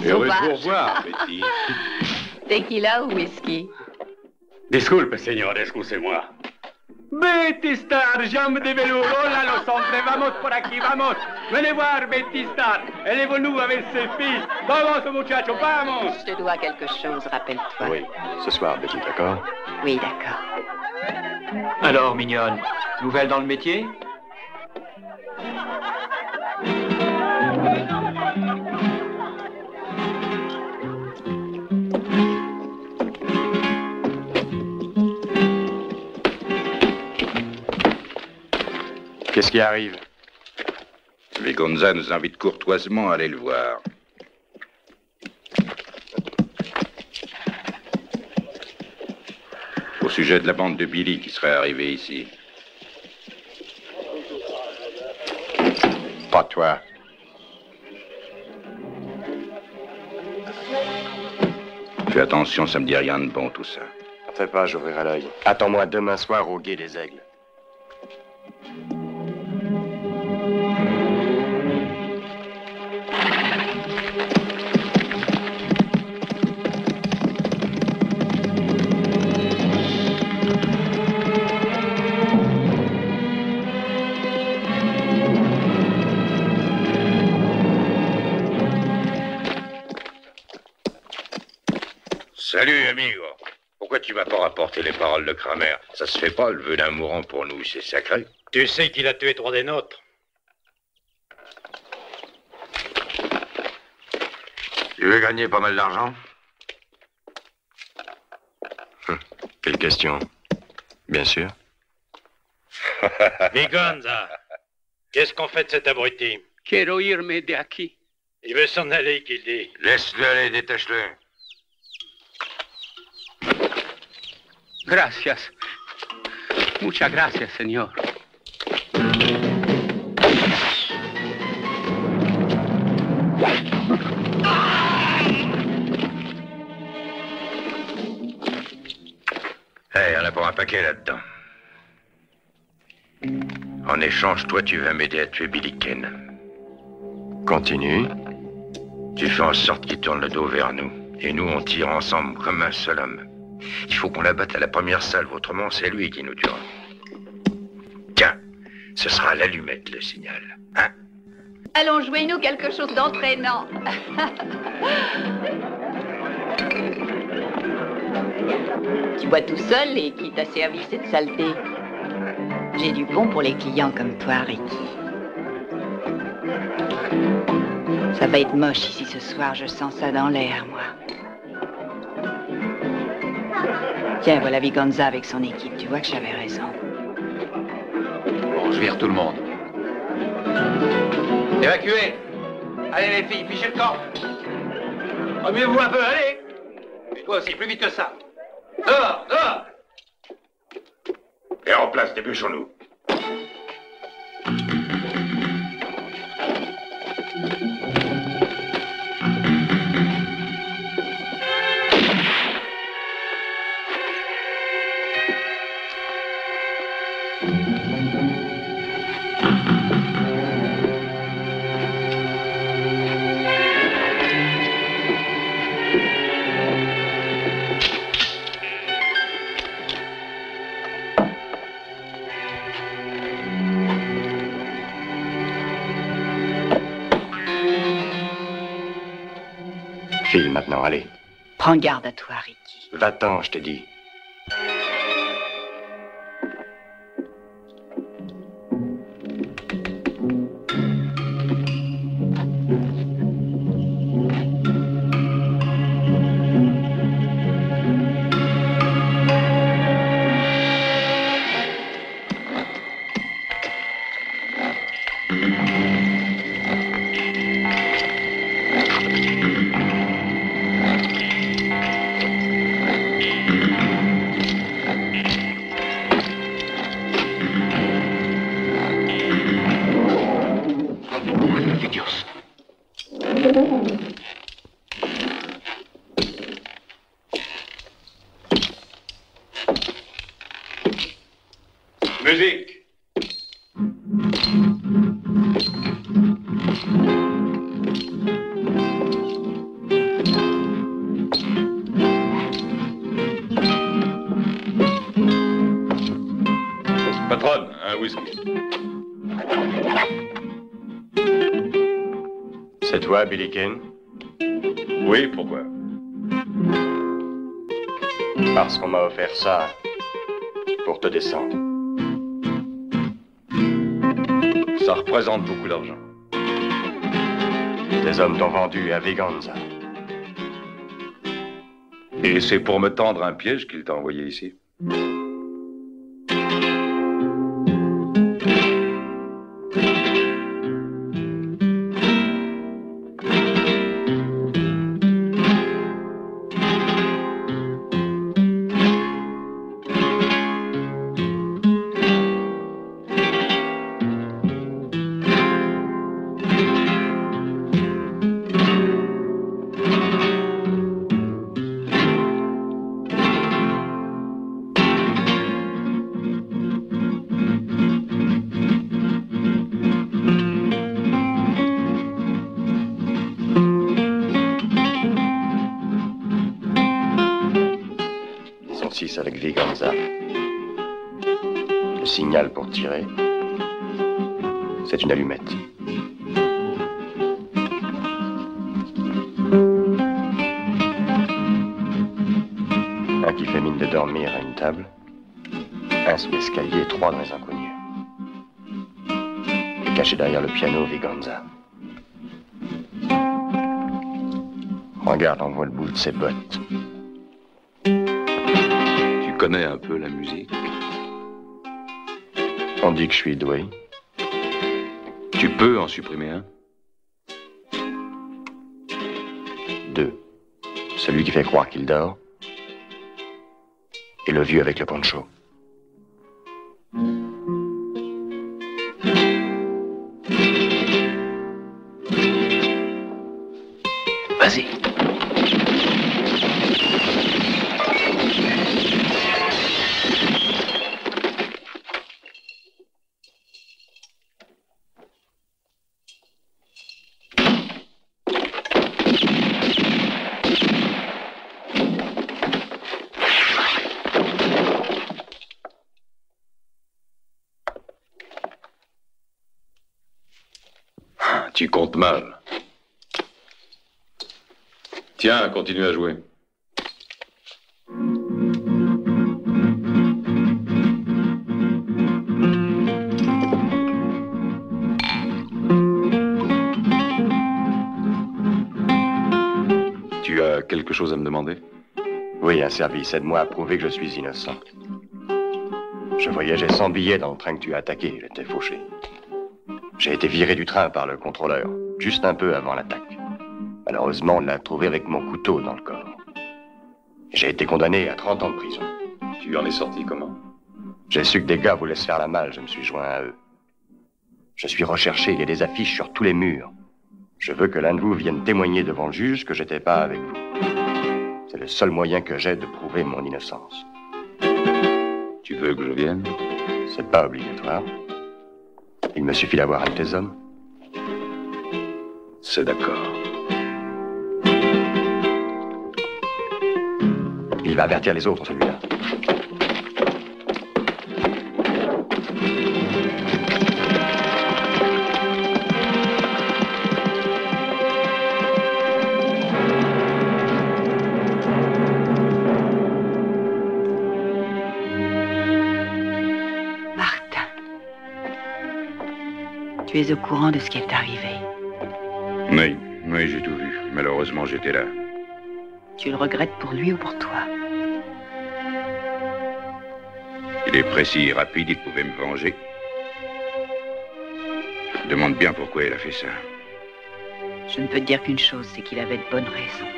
Heureux de vous revoir, Betty. Tequila ou whisky? Disculpe, señor, excusez-moi. Betty Star, jambe de velours, hola los hombres, vamos por aquí, vamos. Venez voir Betty Star, elle est venue avec ses filles. Vamos, muchacho, vamos. Je te dois quelque chose, rappelle-toi. Oui, ce soir, Betty, d'accord? Oui, d'accord. Alors, mignonne, nouvelle dans le métier? Qu'est-ce qui arrive? Vigonza nous invite courtoisement à aller le voir. Au sujet de la bande de Billy qui serait arrivée ici. Pas toi. Fais attention, ça me dit rien de bon tout ça. T'en fais pas, j'ouvrirai l'œil. Attends-moi demain soir au Gué des Aigles. Salut, amigo. Pourquoi tu m'as pas rapporté les paroles de Kramer? Ça se fait pas, le vœu d'un mourant pour nous, c'est sacré. Tu sais qu'il a tué 3 des nôtres. Tu veux gagner pas mal d'argent? Quelle question? Bien sûr. Vigonza, qu'est-ce qu'on fait de cet abruti? Quiero irme de aquí. Il veut s'en aller, qu'il dit. Laisse-le aller, détache-le. Gracias. Muchas gracias, señor. Hey, on a pour un paquet là-dedans. En échange, toi, tu vas m'aider à tuer Billy Kane. Continue. Tu fais en sorte qu'il tourne le dos vers nous. Et nous, on tire ensemble comme un seul homme. Il faut qu'on la batte à la première salve, autrement c'est lui qui nous tuera. Tiens, ce sera l'allumette, le signal. Hein? Allons, jouez-nous quelque chose d'entraînant. Tu bois tout seul et qui t'a servi cette saleté? J'ai du bon pour les clients comme toi, Ricky. Ça va être moche ici ce soir, je sens ça dans l'air, moi. Tiens, voilà Vigonza avec son équipe. Tu vois que j'avais raison. Bon, je vire tout le monde. Évacuez. Allez les filles, fichez le camp. Remuez-vous un peu, allez. Et toi aussi, plus vite que ça. Dehors, dehors. Et en place, dépêchons-nous. File maintenant, allez. Prends garde à toi, Ricky. Va-t'en, je t'ai dit. Musique. Patronne, un whisky. C'est toi, Billy Kane? Oui, pourquoi? Parce qu'on m'a offert ça pour te descendre. Ça représente beaucoup d'argent. Des hommes t'ont vendu à Viganza. Et c'est pour me tendre un piège qu'il t'a envoyé ici? Avec Viganza. Le signal pour tirer, c'est une allumette. Un qui fait mine de dormir à une table, un sous l'escalier, 3 dans les inconnus. Et caché derrière le piano, Viganza. Regarde, on voit le bout de ses bottes. Tu connais un peu la musique? On dit que je suis doué. Tu peux en supprimer un? 2. Celui qui fait croire qu'il dort. Et le vieux avec le poncho. Vas-y. Tu comptes mal. Tiens, continue à jouer. Tu as quelque chose à me demander? Oui, un service. Aide-moi à prouver que je suis innocent. Je voyageais sans billet dans le train que tu as attaqué. J'étais fauché. J'ai été viré du train par le contrôleur, juste un peu avant l'attaque. Malheureusement, on l'a trouvé avec mon couteau dans le corps. J'ai été condamné à 30 ans de prison. Tu en es sorti comment? J'ai su que des gars voulaient se faire la malle, je me suis joint à eux. Je suis recherché, il y a des affiches sur tous les murs. Je veux que l'un de vous vienne témoigner devant le juge que j'étais pas avec vous. C'est le seul moyen que j'ai de prouver mon innocence. Tu veux que je vienne? C'est pas obligatoire. Il me suffit d'avoir un de tes hommes. C'est d'accord. Il va avertir les autres, celui-là. Tu es au courant de ce qui est arrivé. Oui, j'ai tout vu. Malheureusement, j'étais là. Tu le regrettes pour lui ou pour toi? Il est précis et rapide, il pouvait me venger. Je me demande bien pourquoi il a fait ça. Je ne peux te dire qu'une chose, c'est qu'il avait de bonnes raisons.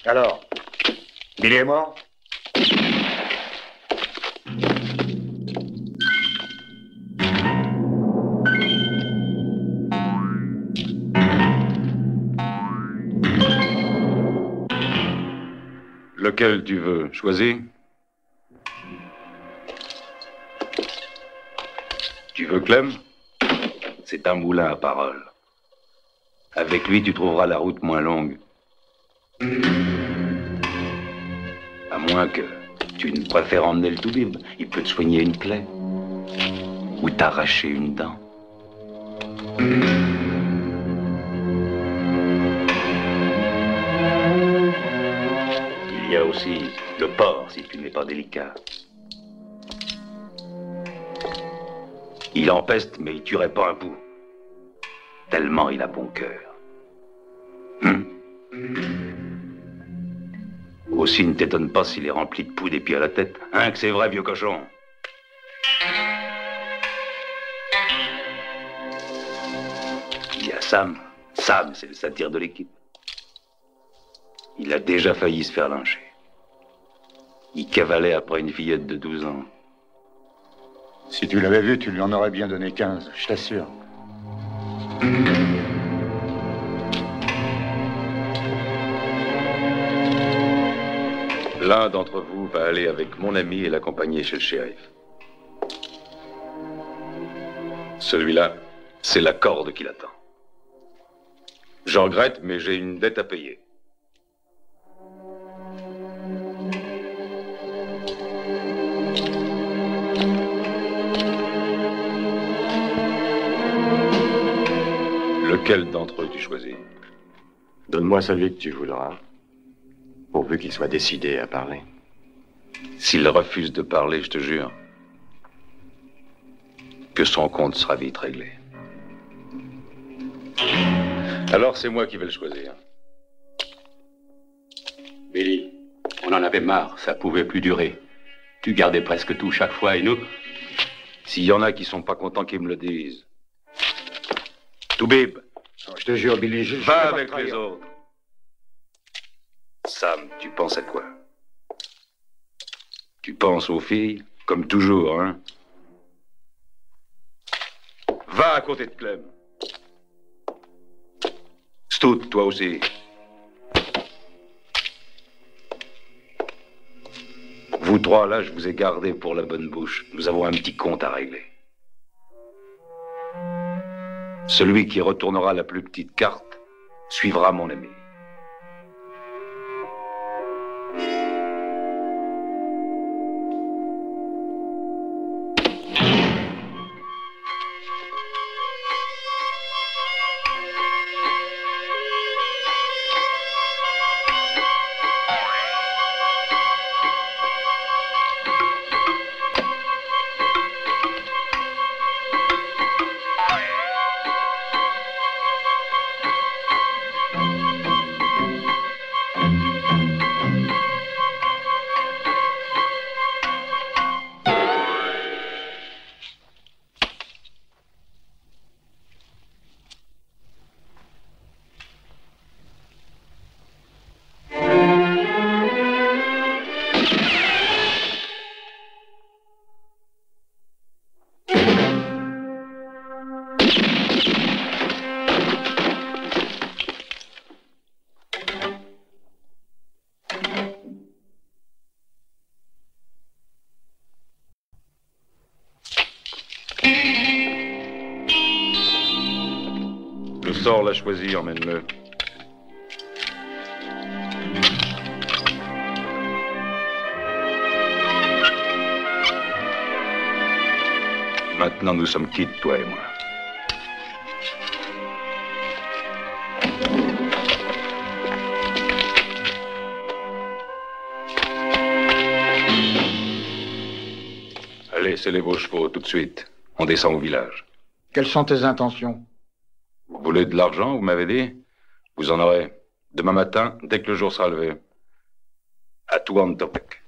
Alors, Billy est mort? Lequel tu veux? Choisis. Tu veux Clem? C'est un moulin à parole. Avec lui, tu trouveras la route moins longue. À moins que tu ne préfères emmener le toubib. Il peut te soigner une plaie. Ou t'arracher une dent. Il y a aussi le porc, si tu n'es pas délicat. Il empeste, mais il tuerait pas un pouls. Tellement il a bon cœur. Aussi, ne t'étonne pas s'il est rempli de poux des pieds à la tête. Hein, que c'est vrai, vieux cochon. Il y a Sam. Sam, c'est le satire de l'équipe. Il a déjà failli se faire lyncher. Il cavalait après une fillette de 12 ans. Si tu l'avais vu, tu lui en aurais bien donné 15, je t'assure. L'un d'entre vous va aller avec mon ami et l'accompagner chez le shérif. Celui-là, c'est la corde qui l'attend. Je regrette, mais j'ai une dette à payer. Lequel d'entre eux tu choisis? Donne-moi celui que tu voudras, pourvu qu'il soit décidé à parler. S'il refuse de parler, je te jure que son compte sera vite réglé. Alors c'est moi qui vais le choisir. Billy, on en avait marre, ça pouvait plus durer. Tu gardais presque tout chaque fois et nous... S'il y en a qui sont pas contents, qu'ils me le disent. Toubib. Je te jure, Billy, je va avec les autres. Sam, tu penses à quoi? Tu penses aux filles, comme toujours, hein? Va à côté de Clem. Stout, toi aussi. Vous trois, là, je vous ai gardé pour la bonne bouche. Nous avons un petit compte à régler. Celui qui retournera la plus petite carte suivra mon ami. Le sort l'a choisi, emmène-le. Maintenant, nous sommes quittes, toi et moi. Allez, c'est vos chevaux, tout de suite. On descend au village. Quelles sont tes intentions? Vous voulez de l'argent, vous m'avez dit? Vous en aurez. Demain matin, dès que le jour sera levé. À Tuantopek.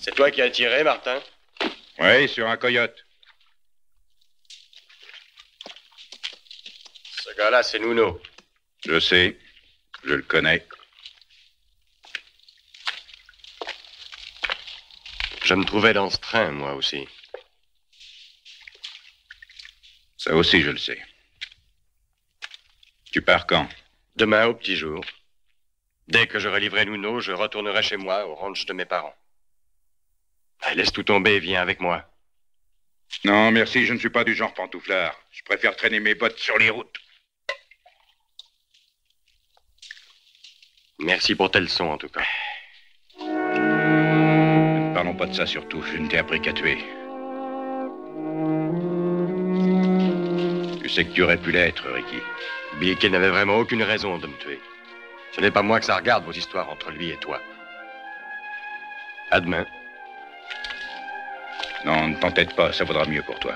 C'est toi qui as tiré, Martin? Oui, sur un coyote. Ce gars-là, c'est Nuno. Je sais. Je le connais. Je me trouvais dans ce train, moi aussi. Ça aussi, je le sais. Tu pars quand? Demain, au petit jour. Dès que j'aurai livré Nuno, je retournerai chez moi, au ranch de mes parents. Allez, laisse tout tomber et viens avec moi. Non, merci, je ne suis pas du genre pantouflard. Je préfère traîner mes bottes sur les routes. Merci pour tes leçons, en tout cas. Ne parlons pas de ça, surtout. Je ne t'ai appris qu'à tuer. Tu sais que tu aurais pu l'être, Ricky. Billy n'avait vraiment aucune raison de me tuer. Ce n'est pas moi que ça regarde, vos histoires entre lui et toi. À demain. Non, ne t'entête pas, ça vaudra mieux pour toi.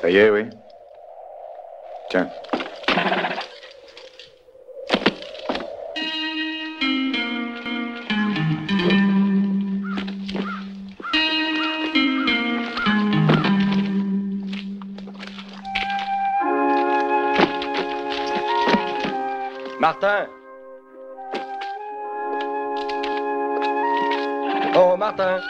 Ça y est, oui. Tiens. Martin! Oh, Martin!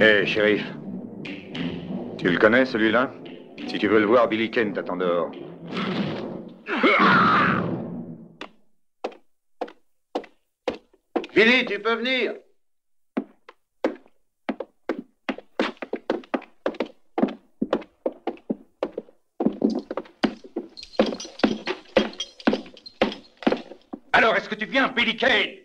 Hé, shérif. Tu le connais, celui-là? Si tu veux le voir, Billy Kane t'attend dehors. Billy, tu peux venir? Alors, est-ce que tu viens, Billy Kane?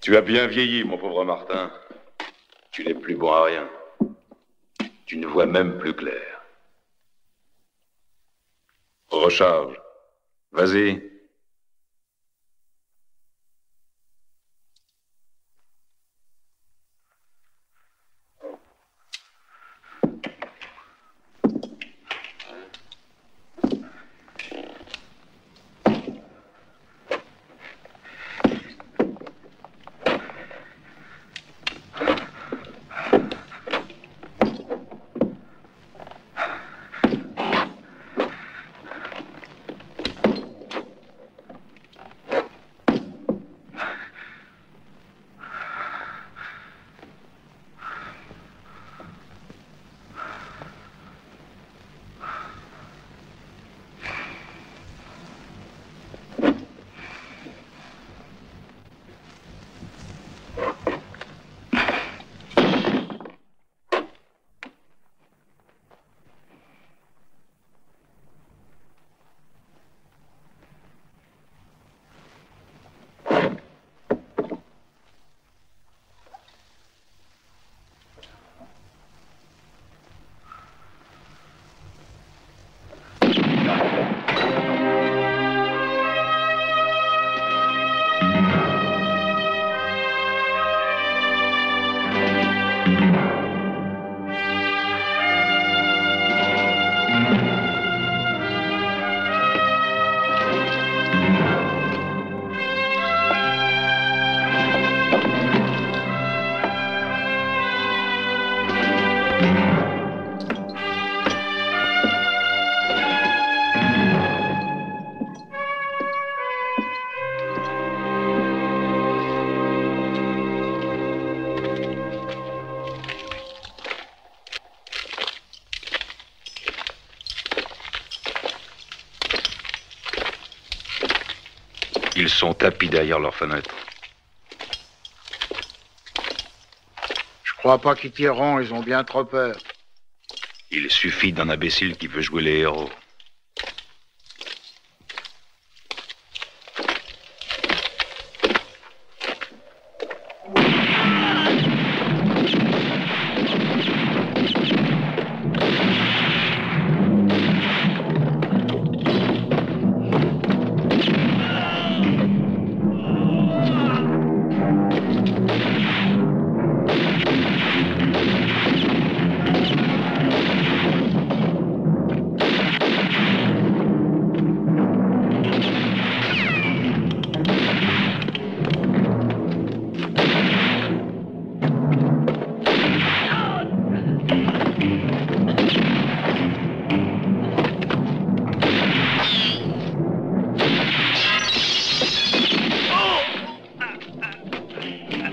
Tu as bien vieilli, mon pauvre Martin. Tu n'es plus bon à rien. Tu ne vois même plus clair. Recharge. Vas-y. Ils sont tapis derrière leurs fenêtres. Je crois pas qu'ils tireront, ils ont bien trop peur. Il suffit d'un imbécile qui veut jouer les héros.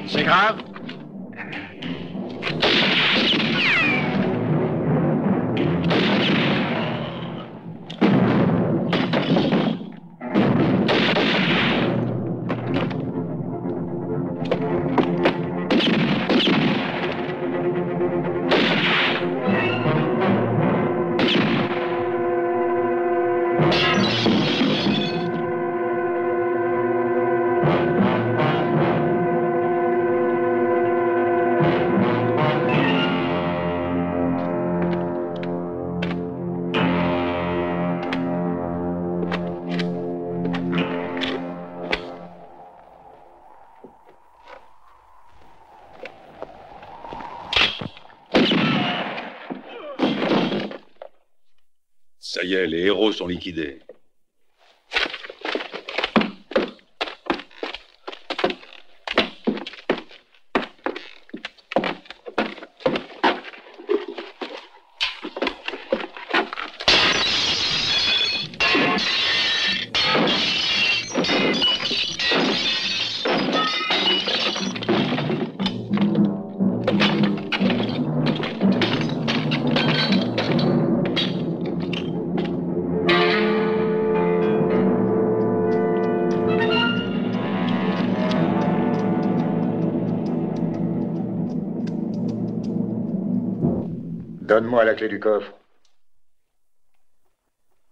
C'est grave? Ça y est, les héros sont liquidés. Donne-moi la clé du coffre.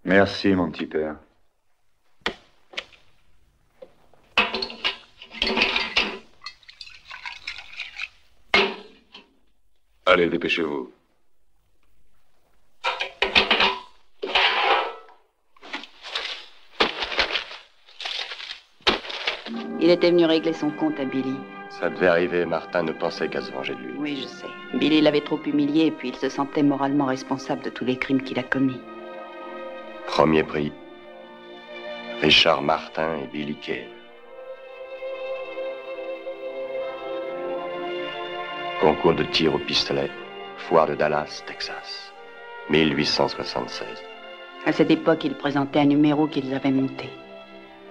Merci, mon petit père. Allez, dépêchez-vous. Il était venu régler son compte à Billy. Ça devait arriver, Martin ne pensait qu'à se venger de lui. Oui, je sais. Billy l'avait trop humilié et puis il se sentait moralement responsable de tous les crimes qu'il a commis. Premier prix. Richard Martin et Billy Kane. Concours de tir au pistolet. Foire de Dallas, Texas. 1876. À cette époque, ils présentaient un numéro qu'ils avaient monté.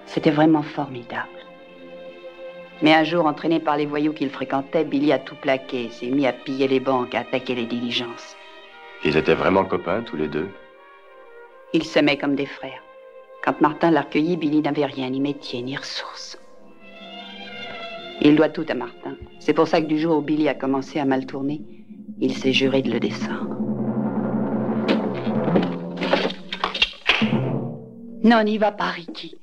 C'était vraiment formidable. Mais un jour, entraîné par les voyous qu'il fréquentait, Billy a tout plaqué et s'est mis à piller les banques, à attaquer les diligences. Ils étaient vraiment copains, tous les deux? Ils s'aimaient comme des frères. Quand Martin l'a recueilli, Billy n'avait rien, ni métier, ni ressources. Il doit tout à Martin. C'est pour ça que du jour où Billy a commencé à mal tourner, il s'est juré de le descendre. Non, n'y va pas, Ricky.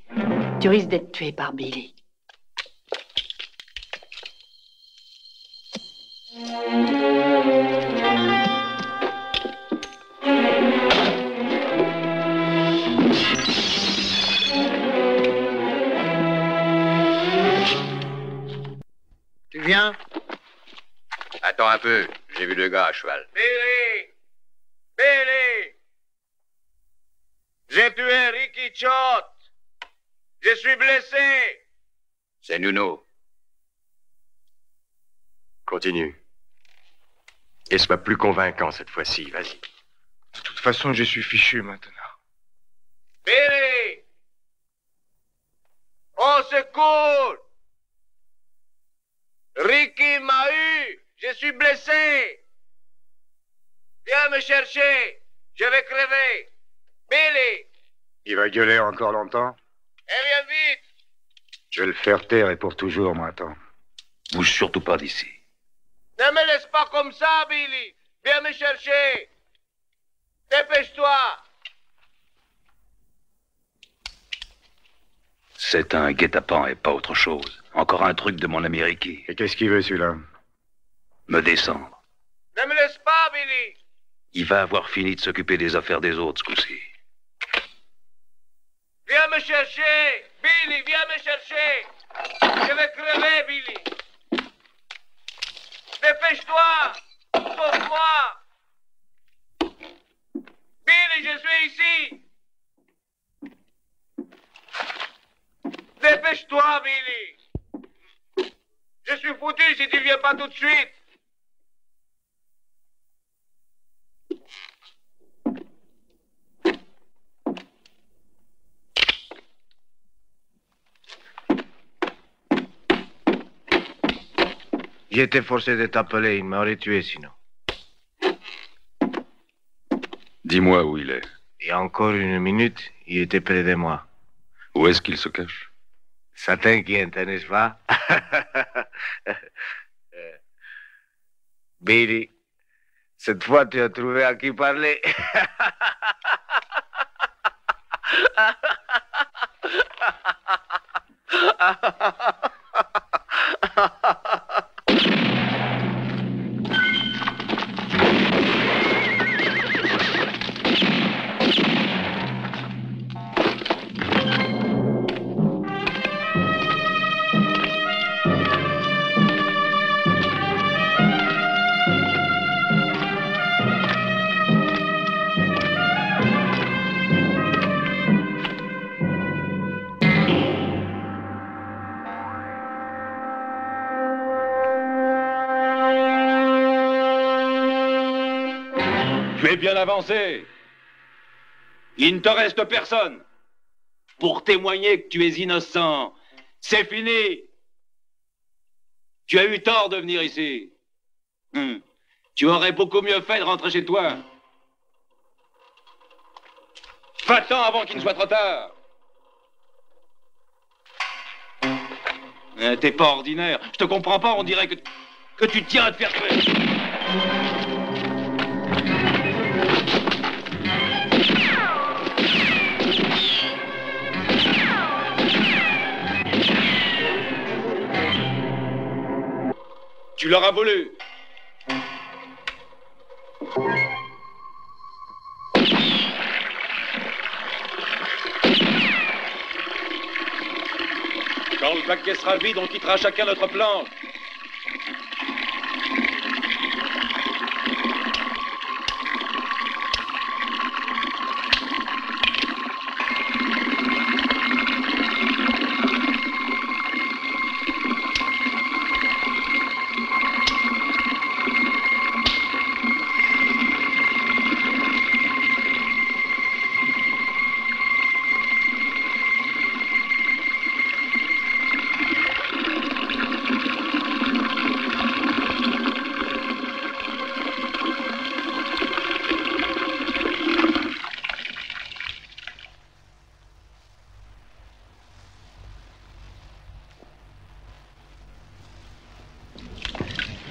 Tu risques d'être tué par Billy. Tu viens? Attends un peu, j'ai vu le gars à cheval. Billy! Billy! J'ai tué Ricky Chott! Je suis blessé! C'est Nuno. Continue. Et sois plus convaincant cette fois-ci, vas-y. De toute façon, je suis fichu maintenant. Billy! Au secours! Ricky m'a eu! Je suis blessé! Viens me chercher! Je vais crever! Billy! Il va gueuler encore longtemps? Et viens vite! Je vais le faire taire et pour toujours, maintenant. Bouge surtout pas d'ici. Ne me laisse pas comme ça, Billy! Viens me chercher! Dépêche-toi! C'est un guet-apens et pas autre chose. Encore un truc de mon ami Ricky. Et qu'est-ce qu'il veut, celui-là? Me descendre. Ne me laisse pas, Billy! Il va avoir fini de s'occuper des affaires des autres, ce coup-ci. Viens me chercher! Billy, viens me chercher! Je vais crever, Billy! Dépêche-toi! Sauve-moi! Billy, je suis ici! Dépêche-toi, Billy! Je suis foutu si tu viens pas tout de suite! J'étais forcé de t'appeler, il m'aurait tué sinon. Dis-moi où il est. Il y a encore une minute, il était près de moi. Où est-ce qu'il se cache? Ça t'inquiète, n'est-ce pas? Billy, cette fois tu as trouvé à qui parler. Tu es bien avancé. Il ne te reste personne pour témoigner que tu es innocent. C'est fini. Tu as eu tort de venir ici. Tu aurais beaucoup mieux fait de rentrer chez toi. Va-t'en avant qu'il ne soit trop tard. T'es pas ordinaire. Je te comprends pas, on dirait que tu tiens à te faire tuer. Tu l'auras voulu. Quand le paquet sera vide, on quittera chacun notre planche.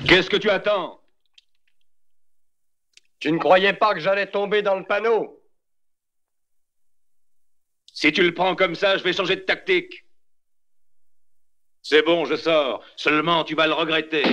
Qu'est-ce que tu attends? Tu ne croyais pas que j'allais tomber dans le panneau? Si tu le prends comme ça, je vais changer de tactique. C'est bon, je sors. Seulement, tu vas le regretter.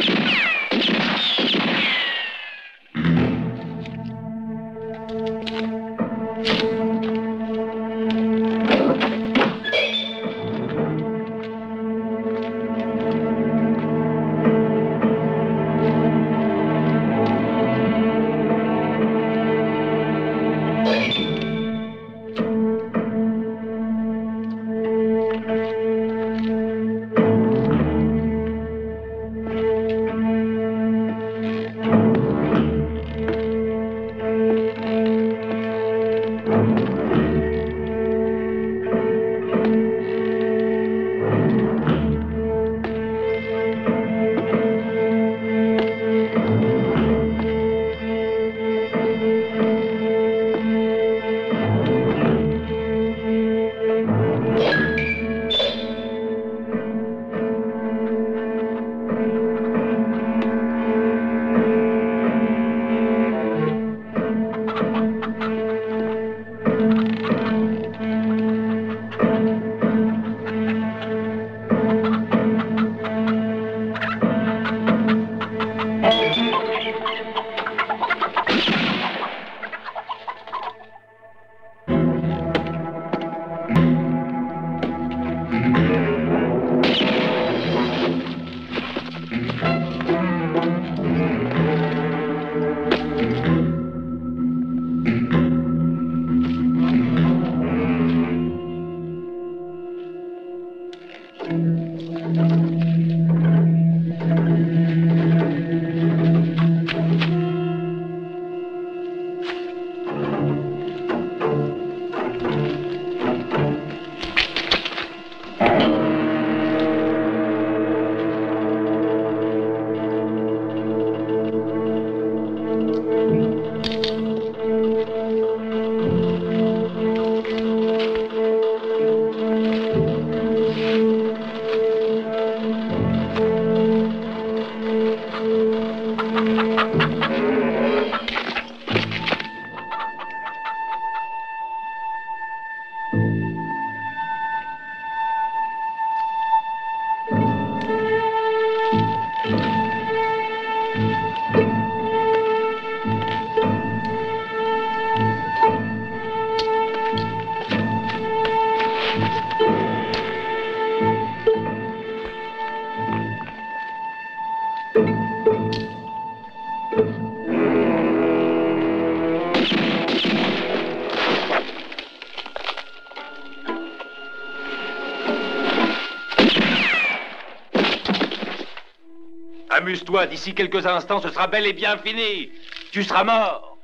Amuse-toi, d'ici quelques instants, ce sera bel et bien fini. Tu seras mort.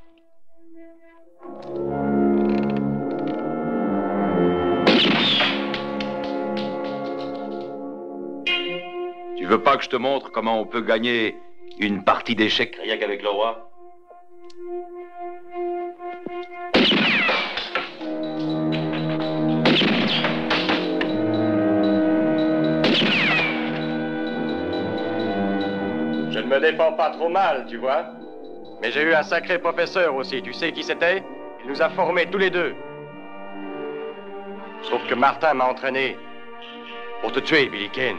Tu veux pas que je te montre comment on peut gagner une partie d'échecs rien qu'avec le roi? Je ne me défends pas trop mal, tu vois. Mais j'ai eu un sacré professeur aussi. Tu sais qui c'était? Il nous a formés tous les deux. Sauf que Martin m'a entraîné pour te tuer, Billy Kane.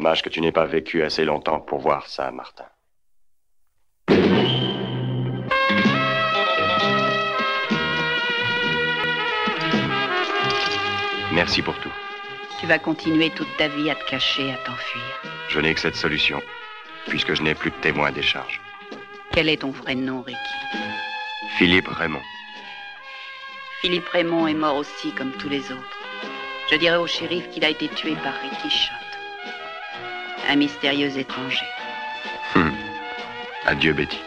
Dommage que tu n'aies pas vécu assez longtemps pour voir ça, Martin. Merci pour tout. Tu vas continuer toute ta vie à te cacher, à t'enfuir. Je n'ai que cette solution, puisque je n'ai plus de témoin des charges. Quel est ton vrai nom, Ricky? Philippe Raymond. Philippe Raymond est mort aussi, comme tous les autres. Je dirais au shérif qu'il a été tué par Ricky Schott, un mystérieux étranger. Adieu, Betty.